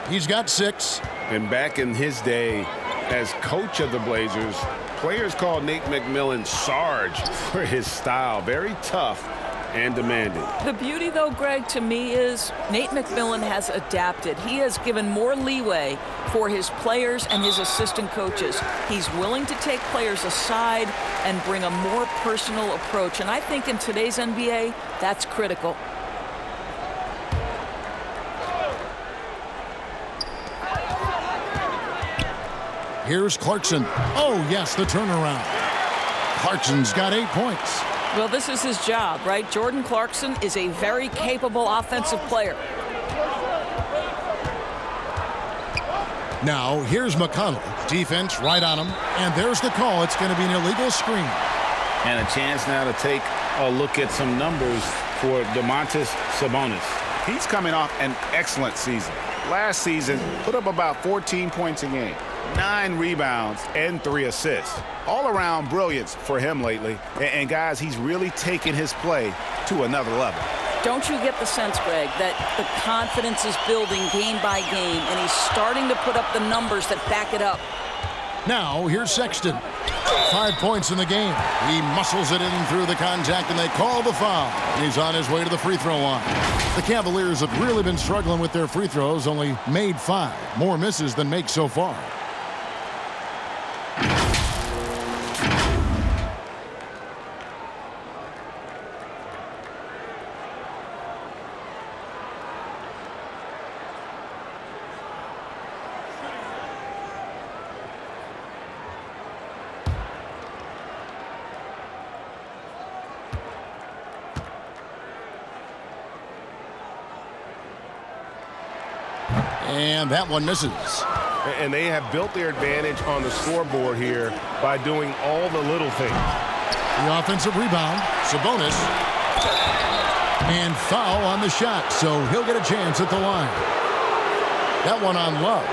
He's got 6. And back in his day as coach of the Blazers, players called Nate McMillan Sarge for his style. Very tough and demanding. The beauty, though, Greg, to me is Nate McMillan has adapted. He has given more leeway for his players and his assistant coaches. He's willing to take players aside and bring a more personal approach. And I think in today's NBA, that's critical. Here's Clarkson. Oh, yes, the turnaround. Clarkson's got 8 points. Well, this is his job, right? Jordan Clarkson is a very capable offensive player. Now, here's McConnell. Defense right on him. And there's the call. It's going to be an illegal screen. And a chance now to take a look at some numbers for Domantas Sabonis. He's coming off an excellent season. Last season, put up about 14 points a game, 9 rebounds, and 3 assists. All around brilliance for him lately. And guys, he's really taken his play to another level. Don't you get the sense, Greg, that the confidence is building game by game, and he's starting to put up the numbers that back it up? Now, here's Sexton. 5 points in the game. He muscles it in through the contact, and they call the foul. He's on his way to the free throw line. The Cavaliers have really been struggling with their free throws, only made 5. More misses than makes so far. And that one misses. And they have built their advantage on the scoreboard here by doing all the little things. The offensive rebound, Sabonis. And foul on the shot, so he'll get a chance at the line. That one on Love.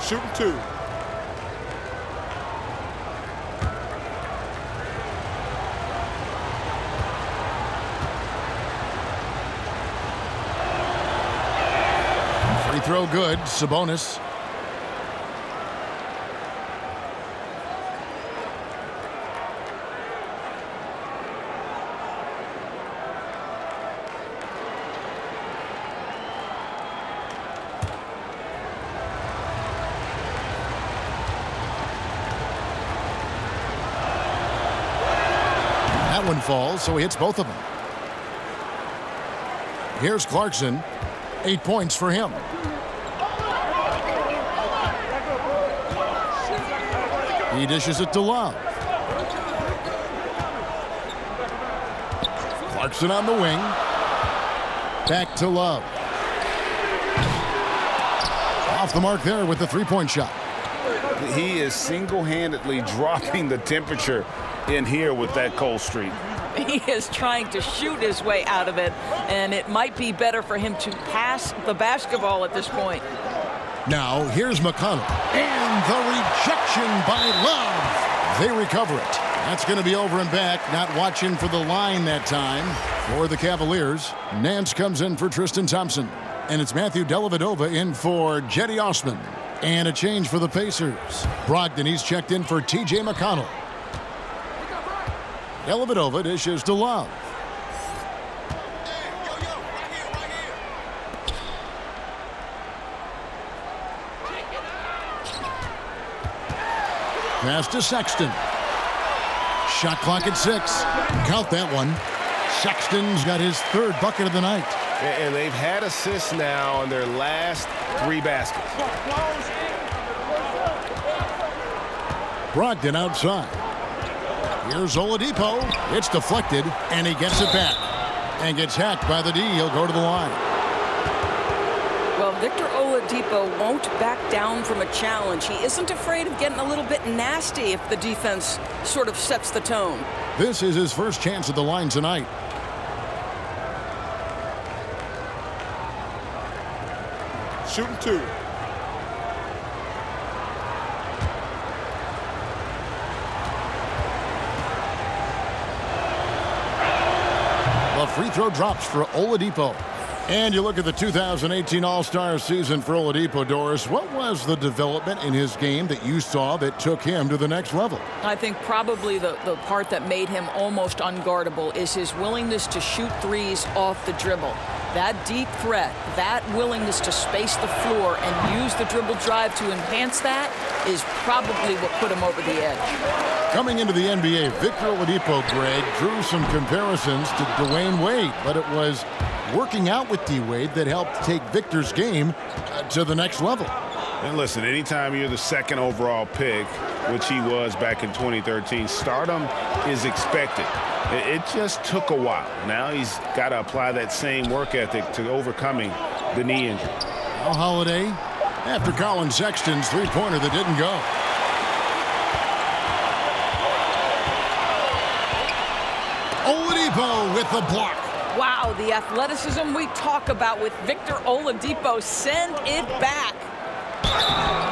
Shooting 2. Free throw good, Sabonis. That one falls, so he hits both of them. Here's Clarkson. 8 points for him. He dishes it to Love. Clarkson on the wing. Back to Love. Off the mark there with the three-point shot. He is single-handedly dropping the temperature in here with that cold streak. He is trying to shoot his way out of it, and it might be better for him to pass the basketball at this point. Now, here's McConnell. And the rejection by Love. They recover it. That's going to be over and back. Not watching for the line that time for the Cavaliers. Nance comes in for Tristan Thompson. And it's Matthew Dellavedova in for Jetty Osman. And a change for the Pacers. Brogdon, he's checked in for T.J. McConnell. Dellavedova dishes to Love. Pass to Sexton. Shot clock at 6. Count that one. Sexton's got his 3rd bucket of the night. And they've had assists now on their last 3 baskets. Brogdon outside. Here's Oladipo. It's deflected, and he gets it back. And gets hacked by the D. He'll go to the line. Well, Victor Oladipo won't back down from a challenge. He isn't afraid of getting a little bit nasty if the defense sort of sets the tone. This is his first chance at the line tonight. Shooting 2. The free throw drops for Oladipo. And you look at the 2018 All-Star season for Oladipo, Doris. What was the development in his game that you saw that took him to the next level? I think probably the part that made him almost unguardable is his willingness to shoot threes off the dribble. That deep threat, that willingness to space the floor and use the dribble drive to enhance that is probably what put him over the edge. Coming into the NBA, Victor Oladipo, Greg, drew some comparisons to Dwayne Wade, but it was working out with D-Wade that helped take Victor's game to the next level. And listen, anytime you're the 2nd overall pick, which he was back in 2013. Stardom is expected. It just took a while. Now he's got to apply that same work ethic to overcoming the knee injury. Al Holiday after Colin Sexton's three-pointer that didn't go. Oladipo with the block. Wow, the athleticism we talk about with Victor Oladipo. Send it back.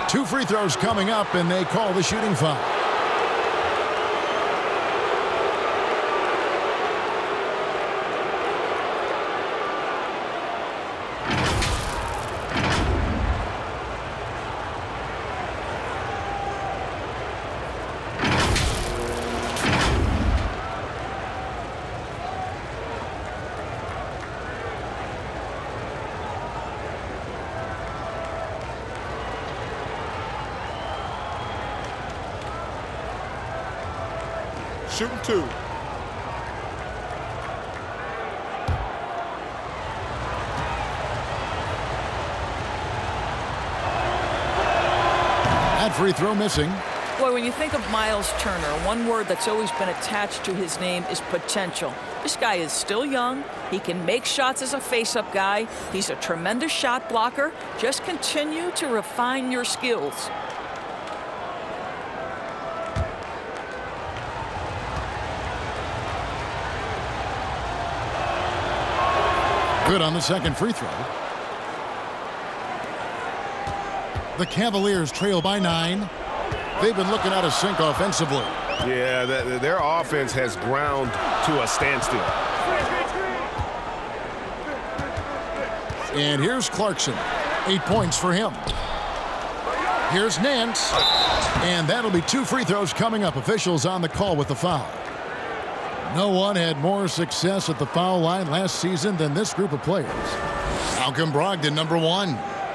2 free throws coming up, and they call the shooting foul. Shooting 2. That free throw missing. Boy, when you think of Miles Turner, one word that's always been attached to his name is potential. This guy is still young. He can make shots as a face-up guy. He's a tremendous shot blocker. Just continue to refine your skills. Good on the second free throw. The Cavaliers trail by 9. They've been looking out of sync offensively. Yeah, their offense has ground to a standstill. And here's Clarkson. 8 points for him. Here's Nance. And that'll be 2 free throws coming up. Officials on the call with the foul. No one had more success at the foul line last season than this group of players. Malcolm Brogdon, number 1.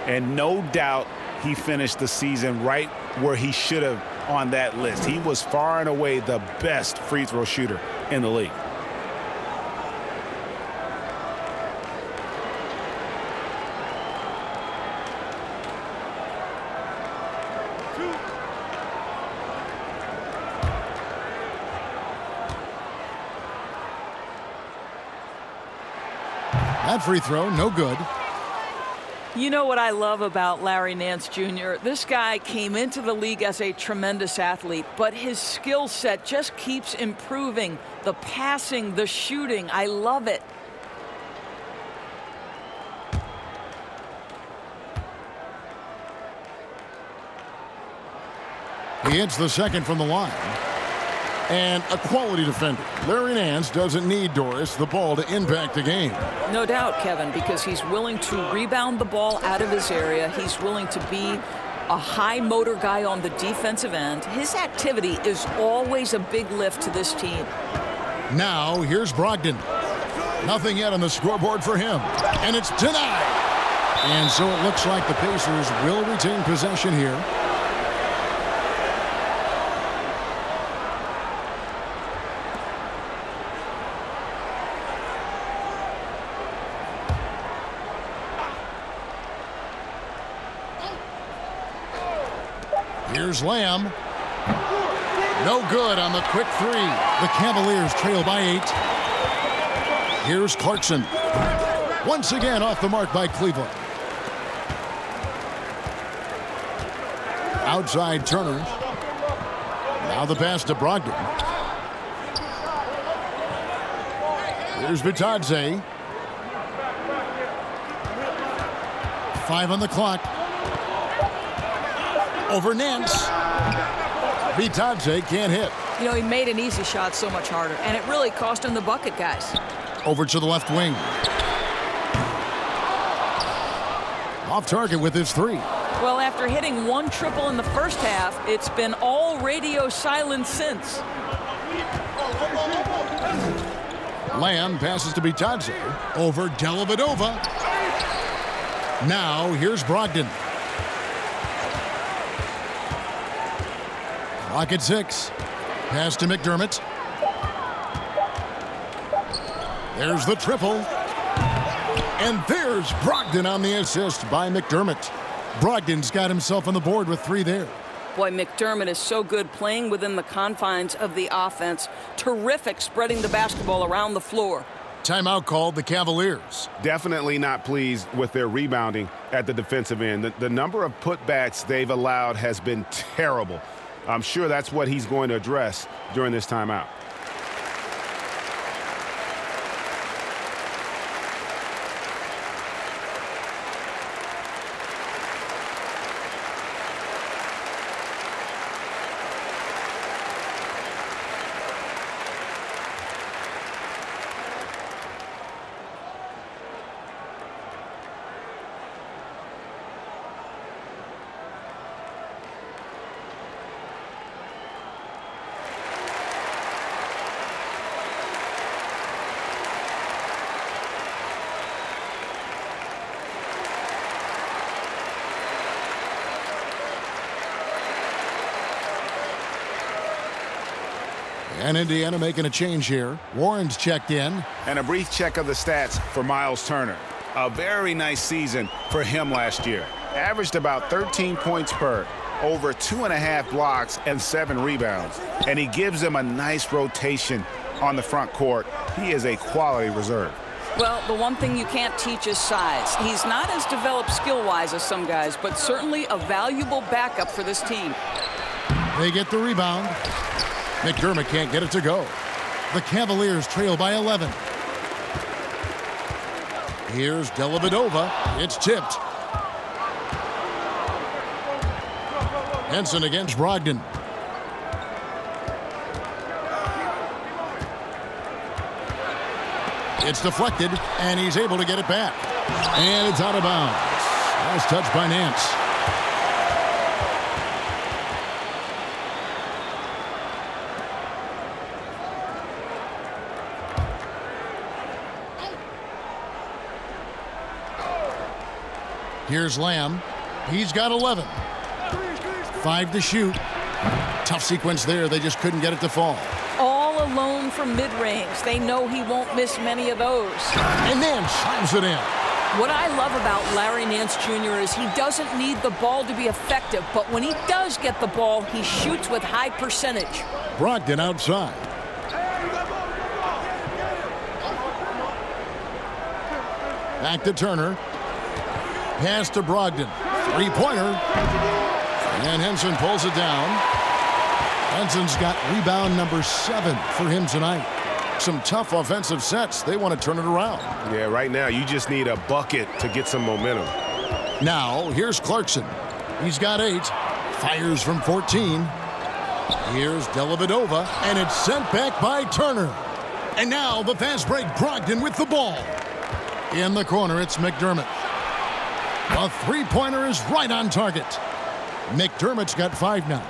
And no doubt he finished the season right where he should have on that list. He was far and away the best free throw shooter in the league. That free throw, no good. You know what I love about Larry Nance Jr.? This guy came into the league as a tremendous athlete, but his skill set just keeps improving. The passing, the shooting, I love it. He hits the second from the line. And a quality defender. Larry Nance doesn't need Doris the ball to impact the game. No doubt, Kevin, because he's willing to rebound the ball out of his area. He's willing to be a high motor guy on the defensive end. His activity is always a big lift to this team. Now here's Brogdon. Nothing yet on the scoreboard for him. And it's denied. And so it looks like the Pacers will retain possession here. Here's Lamb. No good on the quick 3. The Cavaliers trail by 8. Here's Clarkson. Once again off the mark by Cleveland. Outside Turner. Now the pass to Brogdon. Here's Bitadze. 5 on the clock. Over Nance. Bitadze can't hit. You know, he made an easy shot so much harder, and it really cost him the bucket, guys. Over to the left wing. Off target with his 3. Well, after hitting 1 triple in the first half, it's been all radio silence since. Lamb passes to Bitadze. Over Dellavedova. Now here's Brogdon. Clock at 6. Pass to McDermott. There's the triple. And there's Brogdon on the assist by McDermott. Brogdon's got himself on the board with 3 there. Boy, McDermott is so good playing within the confines of the offense. Terrific spreading the basketball around the floor. Timeout called the Cavaliers. Definitely not pleased with their rebounding at the defensive end. The number of putbacks they've allowed has been terrible. I'm sure that's what he's going to address during this timeout. And Indiana making a change here. Warren's checked in. And a brief check of the stats for Miles Turner. A very nice season for him last year. Averaged about 13 points per, over 2.5 blocks and 7 rebounds. And he gives them a nice rotation on the front court. He is a quality reserve. Well, the one thing you can't teach is size. He's not as developed skill-wise as some guys, but certainly a valuable backup for this team. They get the rebound. McDermott can't get it to go. The Cavaliers trail by 11. Here's Dellavedova. It's tipped. Henson against Brogdon. It's deflected, and he's able to get it back. And it's out of bounds. Last touch by Nance. Here's Lamb. He's got 11. 5 to shoot. Tough sequence there. They just couldn't get it to fall. All alone from mid-range. They know he won't miss many of those. And then slams it in. What I love about Larry Nance Jr. is he doesn't need the ball to be effective, but when he does get the ball, he shoots with high percentage. Brogdon outside. Back to Turner. Pass to Brogdon. Three-pointer. And Henson pulls it down. Henson's got rebound number 7 for him tonight. Some tough offensive sets. They want to turn it around. Yeah, right now you just need a bucket to get some momentum. Now, here's Clarkson. He's got 8. Fires from 14. Here's Dellavedova, and it's sent back by Turner. And now the fast break, Brogdon with the ball. In the corner, it's McDermott. A three-pointer is right on target. McDermott's got 5 now.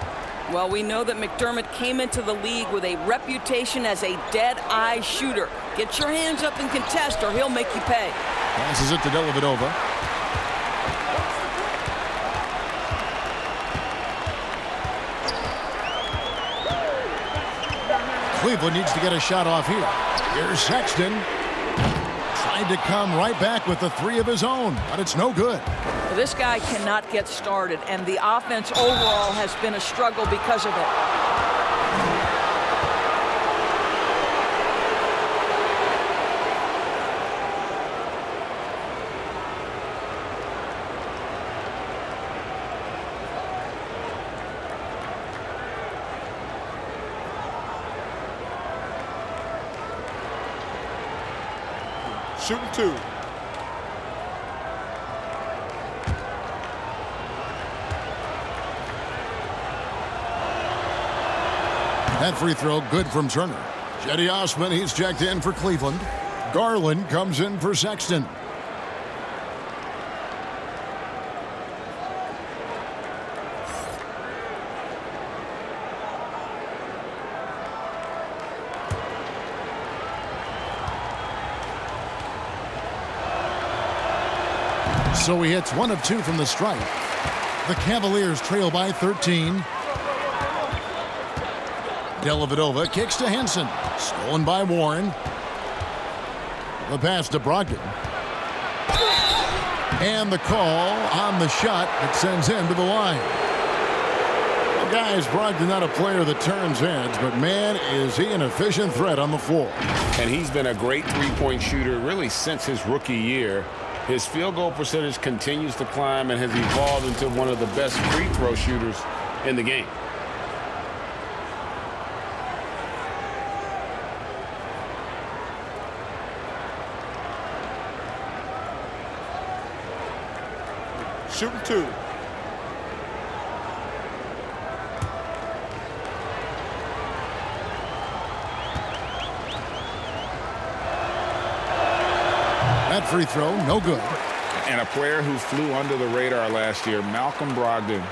Well, we know that McDermott came into the league with a reputation as a dead-eye shooter. Get your hands up and contest, or he'll make you pay. Passes it to Dellavedova. Cleveland needs to get a shot off here. Here's Sexton. Tried to come right back with the 3 of his own, but it's no good. This guy cannot get started, and the offense overall has been a struggle because of it. Shooting 2. That free throw good from Turner. Cedi Osman, he's checked in for Cleveland. Garland comes in for Sexton. So he hits 1 of 2 from the stripe. The Cavaliers trail by 13. Dellavedova kicks to Henson. Stolen by Warren. The pass to Brogdon. And the call on the shot that sends him to the line. That guy's Brogdon, not a player that turns heads, but man, is he an efficient threat on the floor. And he's been a great three-point shooter really since his rookie year. His field goal percentage continues to climb and has evolved into one of the best free throw shooters in the game. Shooting 2. That free throw, no good. And a player who flew under the radar last year, Malcolm Brogdon.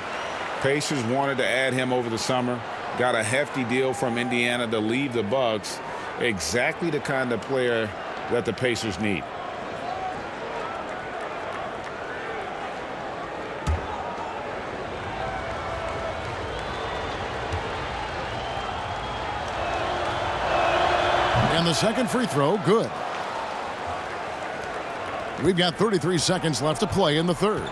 Pacers wanted to add him over the summer. Got a hefty deal from Indiana to leave the Bucks. Exactly the kind of player that the Pacers need. And the second free throw, good. We've got 33 seconds left to play in the third.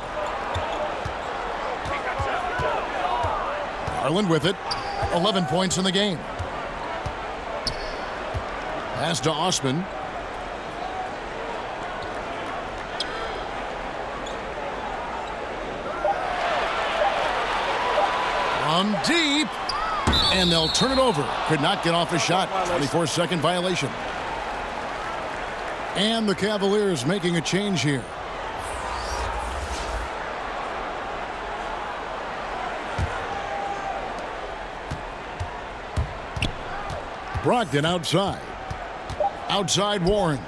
Garland with it. 11 points in the game. Pass to Osman. From deep. And they'll turn it over. Could not get off a shot. 24-second violation. And the Cavaliers making a change here. Brogdon outside. Outside Warren.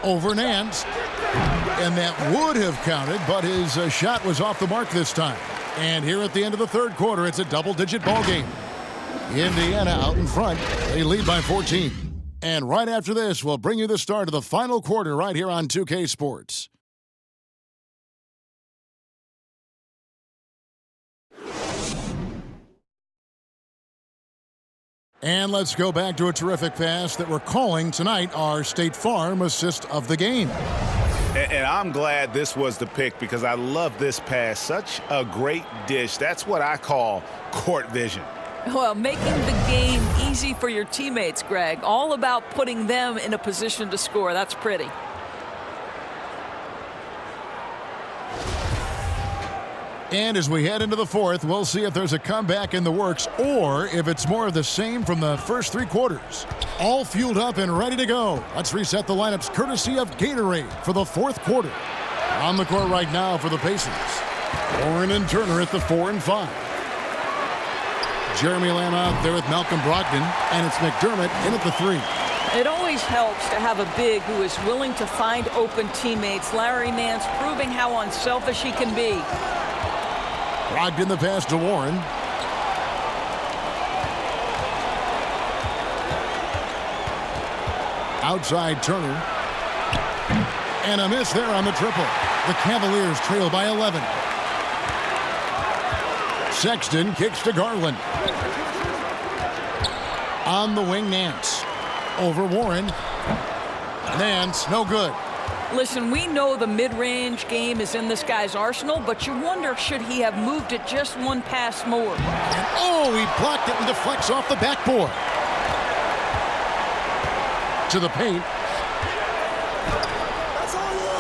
Over Nance. And that would have counted, but his shot was off the mark this time. And here at the end of the third quarter, it's a double-digit ball game. Indiana out in front. They lead by 14. And right after this, we'll bring you the start of the final quarter right here on 2K Sports. And let's go back to a terrific pass that we're calling tonight our State Farm assist of the game. And I'm glad this was the pick because I love this pass. Such a great dish. That's what I call court vision. Well, making the game easy for your teammates, Greg. All about putting them in a position to score. That's pretty. And as we head into the fourth, we'll see if there's a comeback in the works or if it's more of the same from the first three quarters. All fueled up and ready to go. Let's reset the lineups courtesy of Gatorade for the fourth quarter. On the court right now for the Pacers. Warren and Turner at the 4 and 5. Jeremy Lamb out there with Malcolm Brogdon, and it's McDermott in at the 3. It always helps to have a big who is willing to find open teammates. Larry Nance proving how unselfish he can be. Brogdon the pass to Warren. Outside Turner. And a miss there on the triple. The Cavaliers trail by 11. Sexton kicks to Garland. On the wing, Nance. Over Warren. Nance, no good. Listen, we know the mid-range game is in this guy's arsenal, but you wonder, should he have moved it just one pass more? And oh, he blocked it and deflects off the backboard. To the paint.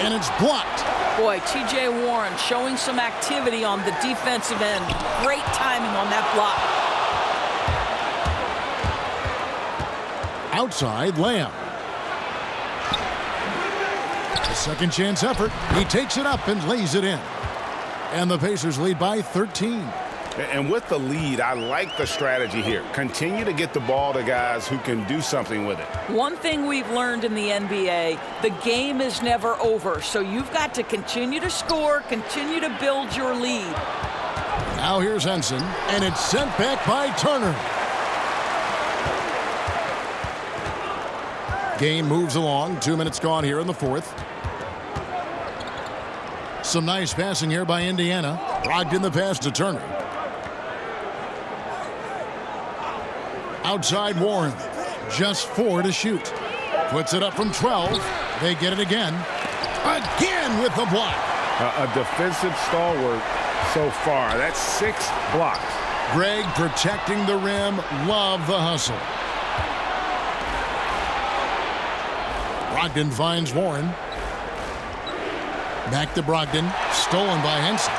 And it's blocked. Boy, T.J. Warren showing some activity on the defensive end. Great timing on that block. Outside, Lamb. A second chance effort. He takes it up and lays it in. And the Pacers lead by 13. And with the lead, I like the strategy here. Continue to get the ball to guys who can do something with it. One thing we've learned in the NBA, the game is never over. So you've got to continue to score, continue to build your lead. Now here's Henson, and it's sent back by Turner. Game moves along. 2 minutes gone here in the fourth. Some nice passing here by Indiana. Brogdon the pass to Turner. Outside Warren. Just 4 to shoot. Puts it up from 12. They get it again. Again with the block. A defensive stalwart so far. That's 6 blocks. Greg protecting the rim. Love the hustle. Brogdon finds Warren. Back to Brogdon. Stolen by Henson.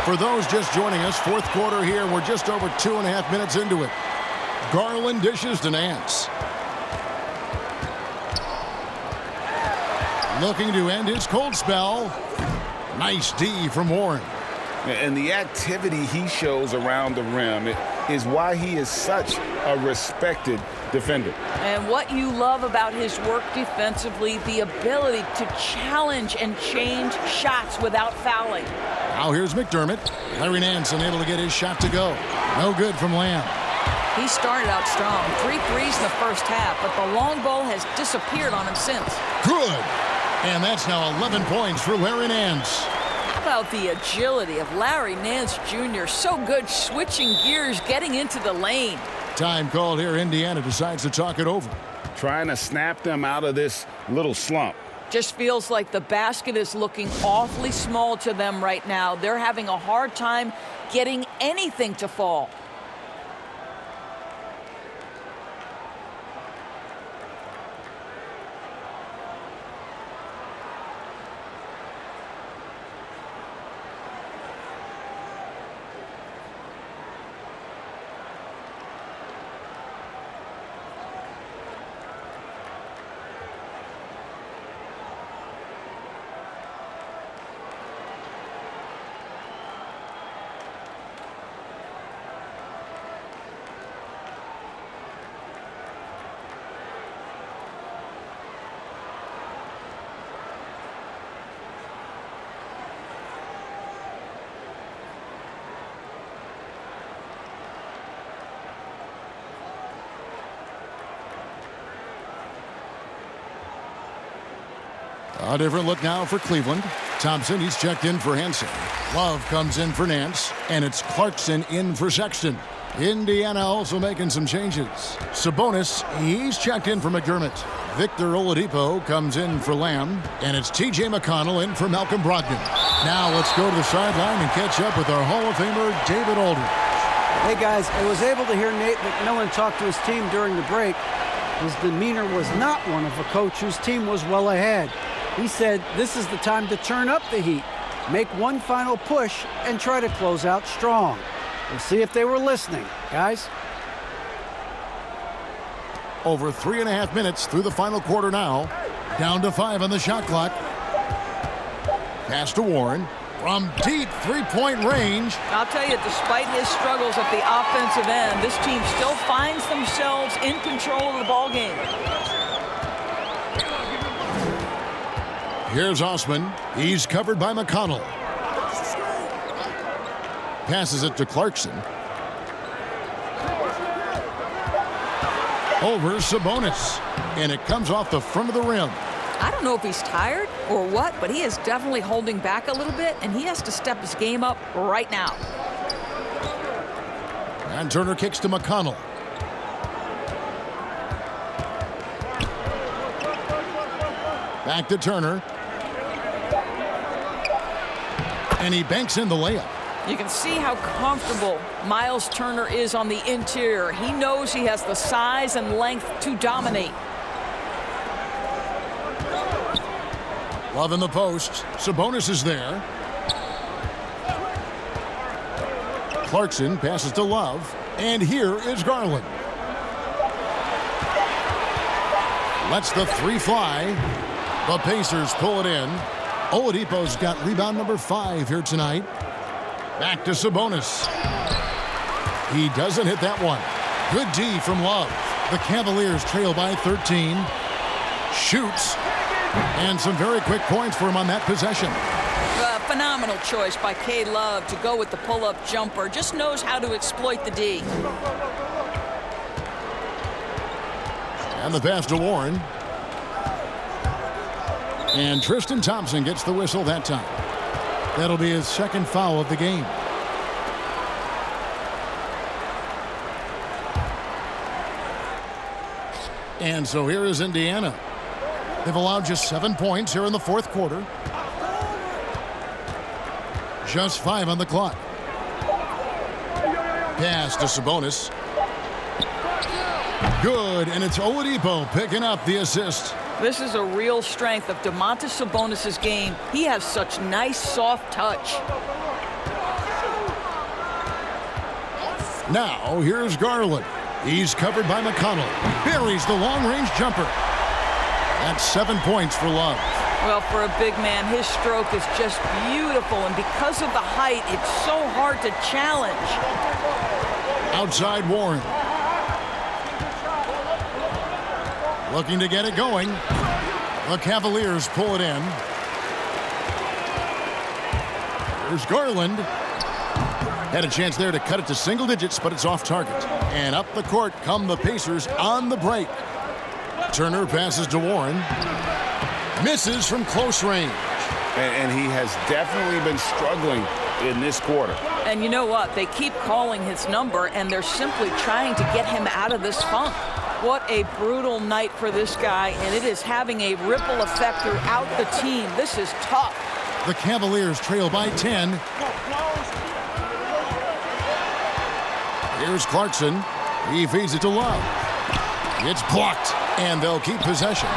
For those just joining us, fourth quarter here. We're just over 2.5 minutes into it. Garland dishes to Nance. Looking to end his cold spell. Nice D from Warren. And the activity he shows around the rim is why he is such a respected defender. And what you love about his work defensively, the ability to challenge and change shots without fouling. Now here's McDermott. Larry Nance unable to get his shot to go. No good from Lamb. He started out strong. 3 threes in the first half, but the long ball has disappeared on him since. Good. And that's now 11 points for Larry Nance. How about the agility of Larry Nance Jr.? So good switching gears, getting into the lane. Time called here. Indiana decides to talk it over. Trying to snap them out of this little slump. Just feels like the basket is looking awfully small to them right now. They're having a hard time getting anything to fall. A different look now for Cleveland. Thompson, he's checked in for Henson. Love comes in for Nance, and it's Clarkson in for Sexton. Indiana also making some changes. Sabonis, he's checked in for McDermott. Victor Oladipo comes in for Lamb, and it's T.J. McConnell in for Malcolm Brogdon. Now let's go to the sideline and catch up with our Hall of Famer, David Aldridge. Hey, guys, I was able to hear Nate McMillan talk to his team during the break. His demeanor was not one of a coach whose team was well ahead. He said this is the time to turn up the heat, make one final push, and try to close out strong. We'll see if they were listening, guys. Over 3.5 minutes through the final quarter now. Down to 5 on the shot clock. Pass to Warren. From deep three-point range. I'll tell you, despite his struggles at the offensive end, this team still finds themselves in control of the ball game. Here's Osman. He's covered by McConnell. Passes it to Clarkson. Over Sabonis. And it comes off the front of the rim. I don't know if he's tired or what, but he is definitely holding back a little bit, and he has to step his game up right now. And Turner kicks to McConnell. Back to Turner. And he banks in the layup. You can see how comfortable Miles Turner is on the interior. He knows he has the size and length to dominate. Love in the post. Sabonis is there. Clarkson passes to Love. And here is Garland. Lets the three fly. The Pacers pull it in. Oladipo's got rebound number 5 here tonight. Back to Sabonis. He doesn't hit that one. Good D from Love. The Cavaliers trail by 13. Shoots. And some very quick points for him on that possession. Phenomenal choice by K. Love to go with the pull-up jumper. Just knows how to exploit the D. And the pass to Warren. And Tristan Thompson gets the whistle that time. That'll be his second foul of the game. And so here is Indiana. They've allowed just 7 points here in the fourth quarter. Just 5 on the clock. Pass to Sabonis. Good, and it's Oladipo picking up the assist. This is a real strength of Domantas Sabonis' game. He has such nice, soft touch. Now, here's Garland. He's covered by McConnell. Buries the long-range jumper. That's 7 points for Love. Well, for a big man, his stroke is just beautiful, and because of the height, it's so hard to challenge. Outside Warren. Looking to get it going. The Cavaliers pull it in. There's Garland. Had a chance there to cut it to single digits, but it's off target. And up the court come the Pacers on the break. Turner passes to Warren. Misses from close range. And he has definitely been struggling in this quarter. And you know what? They keep calling his number, and they're simply trying to get him out of this funk. What a brutal night for this guy, and it is having a ripple effect throughout the team. This is tough. The Cavaliers trail by 10. Here's Clarkson. He feeds it to Love. It's blocked, and they'll keep possession.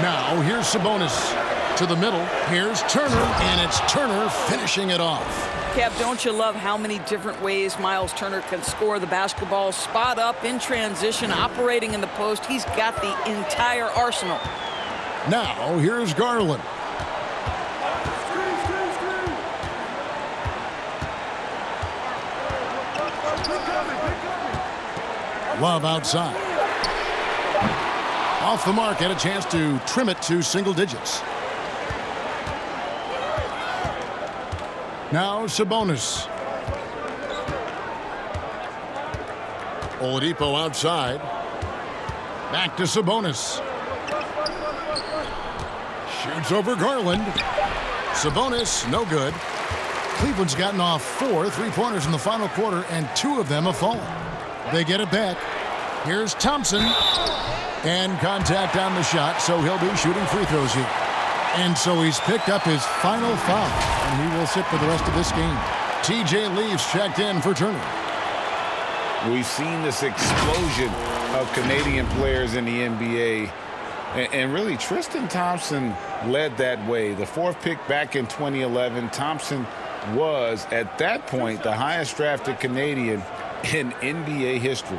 Now, here's Sabonis to the middle. Here's Turner, and it's Turner finishing it off. Kev, don't you love how many different ways Miles Turner can score the basketball? Spot up, in transition, operating in the post. He's got the entire arsenal. Now, here's Garland. Love outside. Off the mark, had a chance to trim it to single digits. Now Sabonis. Oladipo outside. Back to Sabonis. Shoots over Garland. Sabonis, no good. Cleveland's gotten off 4 3-pointers in the final quarter, and 2 of them have fallen. They get it back. Here's Thompson. And contact on the shot, so he'll be shooting free throws here. And so he's picked up his final foul, and he will sit for the rest of this game. TJ Leaves checked in for Turner. We've seen this explosion of Canadian players in the NBA. And really, Tristan Thompson led that way. The 4th pick back in 2011, Thompson was, at that point, the highest drafted Canadian in NBA history.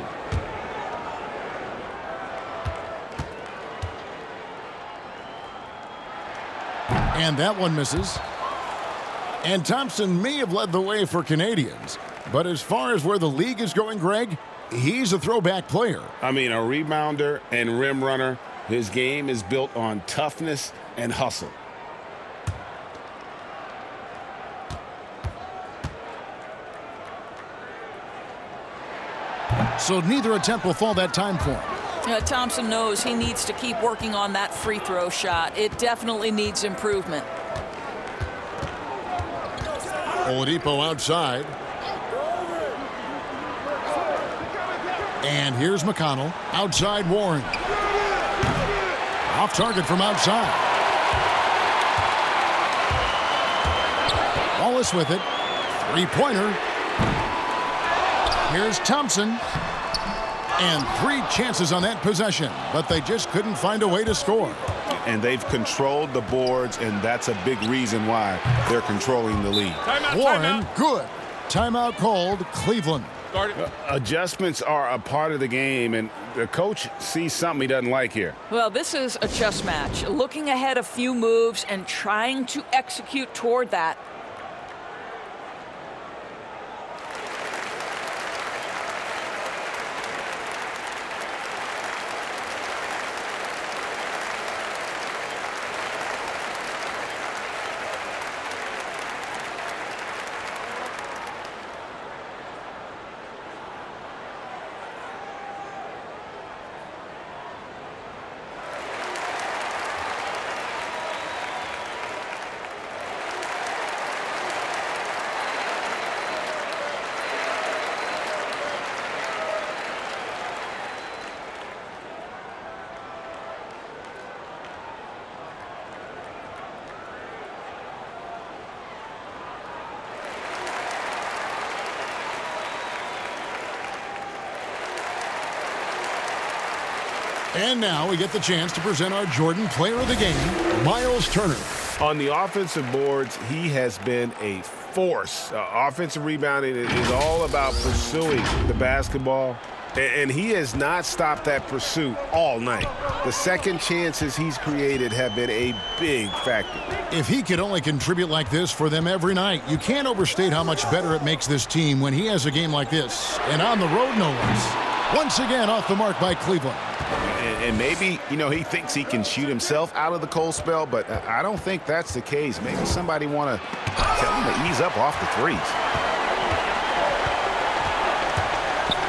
And that one misses. And Thompson may have led the way for Canadians. But as far as where the league is going, Greg, he's a throwback player. I mean, a rebounder and rim runner. His game is built on toughness and hustle. So neither attempt will fall that time for him. Thompson knows he needs to keep working on that free throw shot. It definitely needs improvement. Oladipo outside. And here's McConnell. Outside Warren. Off target from outside. Wallace with it. 3-pointer. Here's Thompson. And 3 chances on that possession, but they just couldn't find a way to score. And they've controlled the boards, and that's a big reason why they're controlling the lead. Warren, good. Timeout called, Cleveland. Adjustments are a part of the game, and the coach sees something he doesn't like here. Well, this is a chess match. Looking ahead a few moves and trying to execute toward that. And now we get the chance to present our Jordan Player of the Game, Miles Turner. On the offensive boards, he has been a force. Offensive rebounding is all about pursuing the basketball, and he has not stopped that pursuit all night. The second chances he's created have been a big factor. If he could only contribute like this for them every night, you can't overstate how much better it makes this team when he has a game like this. And on the road, no less. Once again, off the mark by Cleveland. And maybe, he thinks he can shoot himself out of the cold spell, but I don't think that's the case. Maybe somebody want to tell him to ease up off the threes.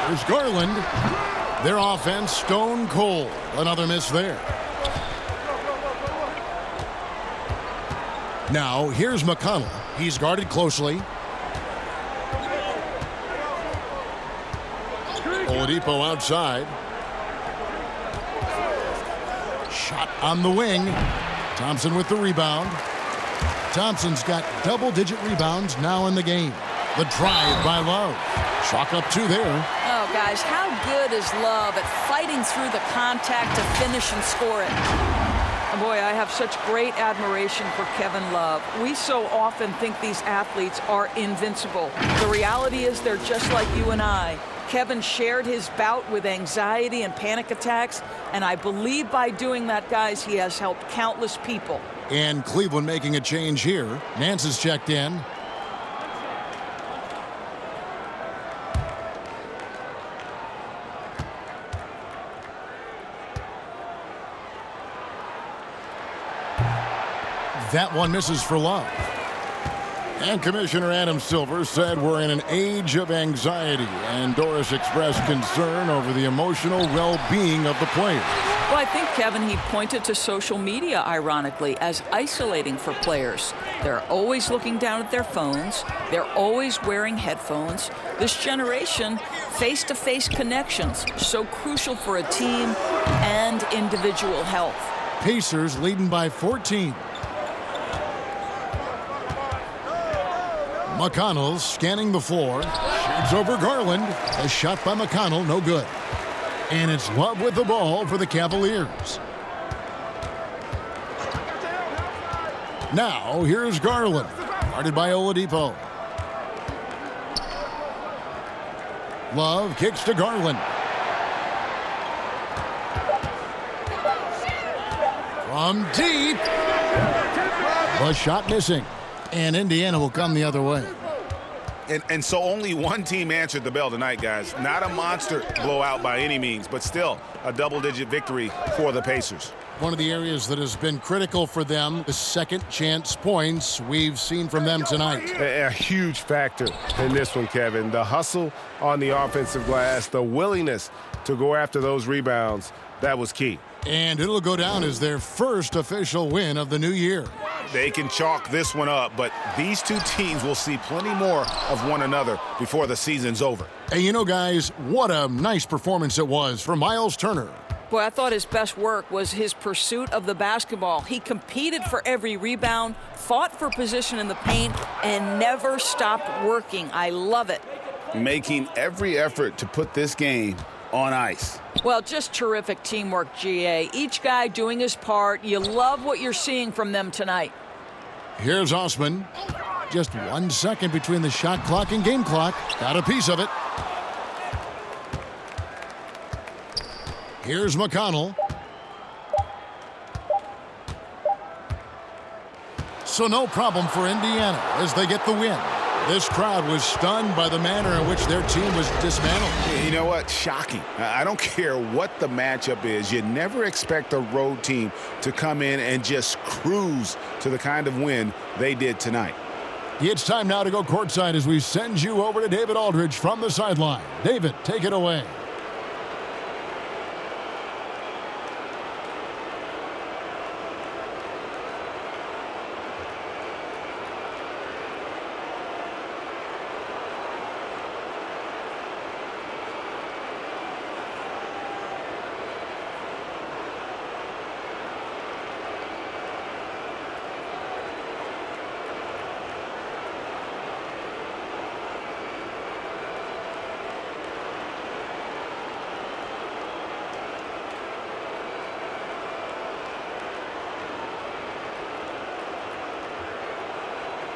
There's Garland. Their offense stone cold. Another miss there. Now, here's McConnell. He's guarded closely. Oladipo outside. Shot on the wing. Thompson with the rebound. Thompson's got double-digit rebounds now in the game. The drive by Love. Chalk up 2 there. Oh, guys, how good is Love at fighting through the contact to finish and score it? And boy, I have such great admiration for Kevin Love. We so often think these athletes are invincible. The reality is they're just like you and I. Kevin shared his bout with anxiety and panic attacks, and I believe by doing that, guys, he has helped countless people. And Cleveland making a change here. Nance is checked in. That one misses for Love. And Commissioner Adam Silver said we're in an age of anxiety, and Doris expressed concern over the emotional well-being of the players. Well, I think, Kevin, he pointed to social media, ironically, as isolating for players. They're always looking down at their phones. They're always wearing headphones. This generation, face-to-face connections, so crucial for a team and individual health. Pacers leading by 14. McConnell scanning the floor. Shoots over Garland. A shot by McConnell, no good. And it's Love with the ball for the Cavaliers. Now, here's Garland. Guarded by Oladipo. Love kicks to Garland. From deep. The shot missing. And Indiana will come the other way. And so only one team answered the bell tonight, guys. Not a monster blowout by any means, but still a double-digit victory for the Pacers. One of the areas that has been critical for them, the second chance points we've seen from them tonight. A huge factor in this one, Kevin. The hustle on the offensive glass, the willingness to go after those rebounds, that was key. And it'll go down as their first official win of the new year. They can chalk this one up, but these two teams will see plenty more of one another before the season's over. And you know, guys, what a nice performance it was for Miles Turner. Boy, I thought his best work was his pursuit of the basketball. He competed for every rebound, fought for position in the paint, and never stopped working. I love it. Making every effort to put this game on ice. Well, just terrific teamwork, GA. Each guy doing his part. You love what you're seeing from them tonight. Here's Osman. Just 1 second between the shot clock and game clock. Got a piece of it. Here's McConnell. So no problem for Indiana as they get the win. This crowd was stunned by the manner in which their team was dismantled. You know what? Shocking. I don't care what the matchup is. You never expect a road team to come in and just cruise to the kind of win they did tonight. It's time now to go courtside as we send you over to David Aldridge from the sideline. David, take it away.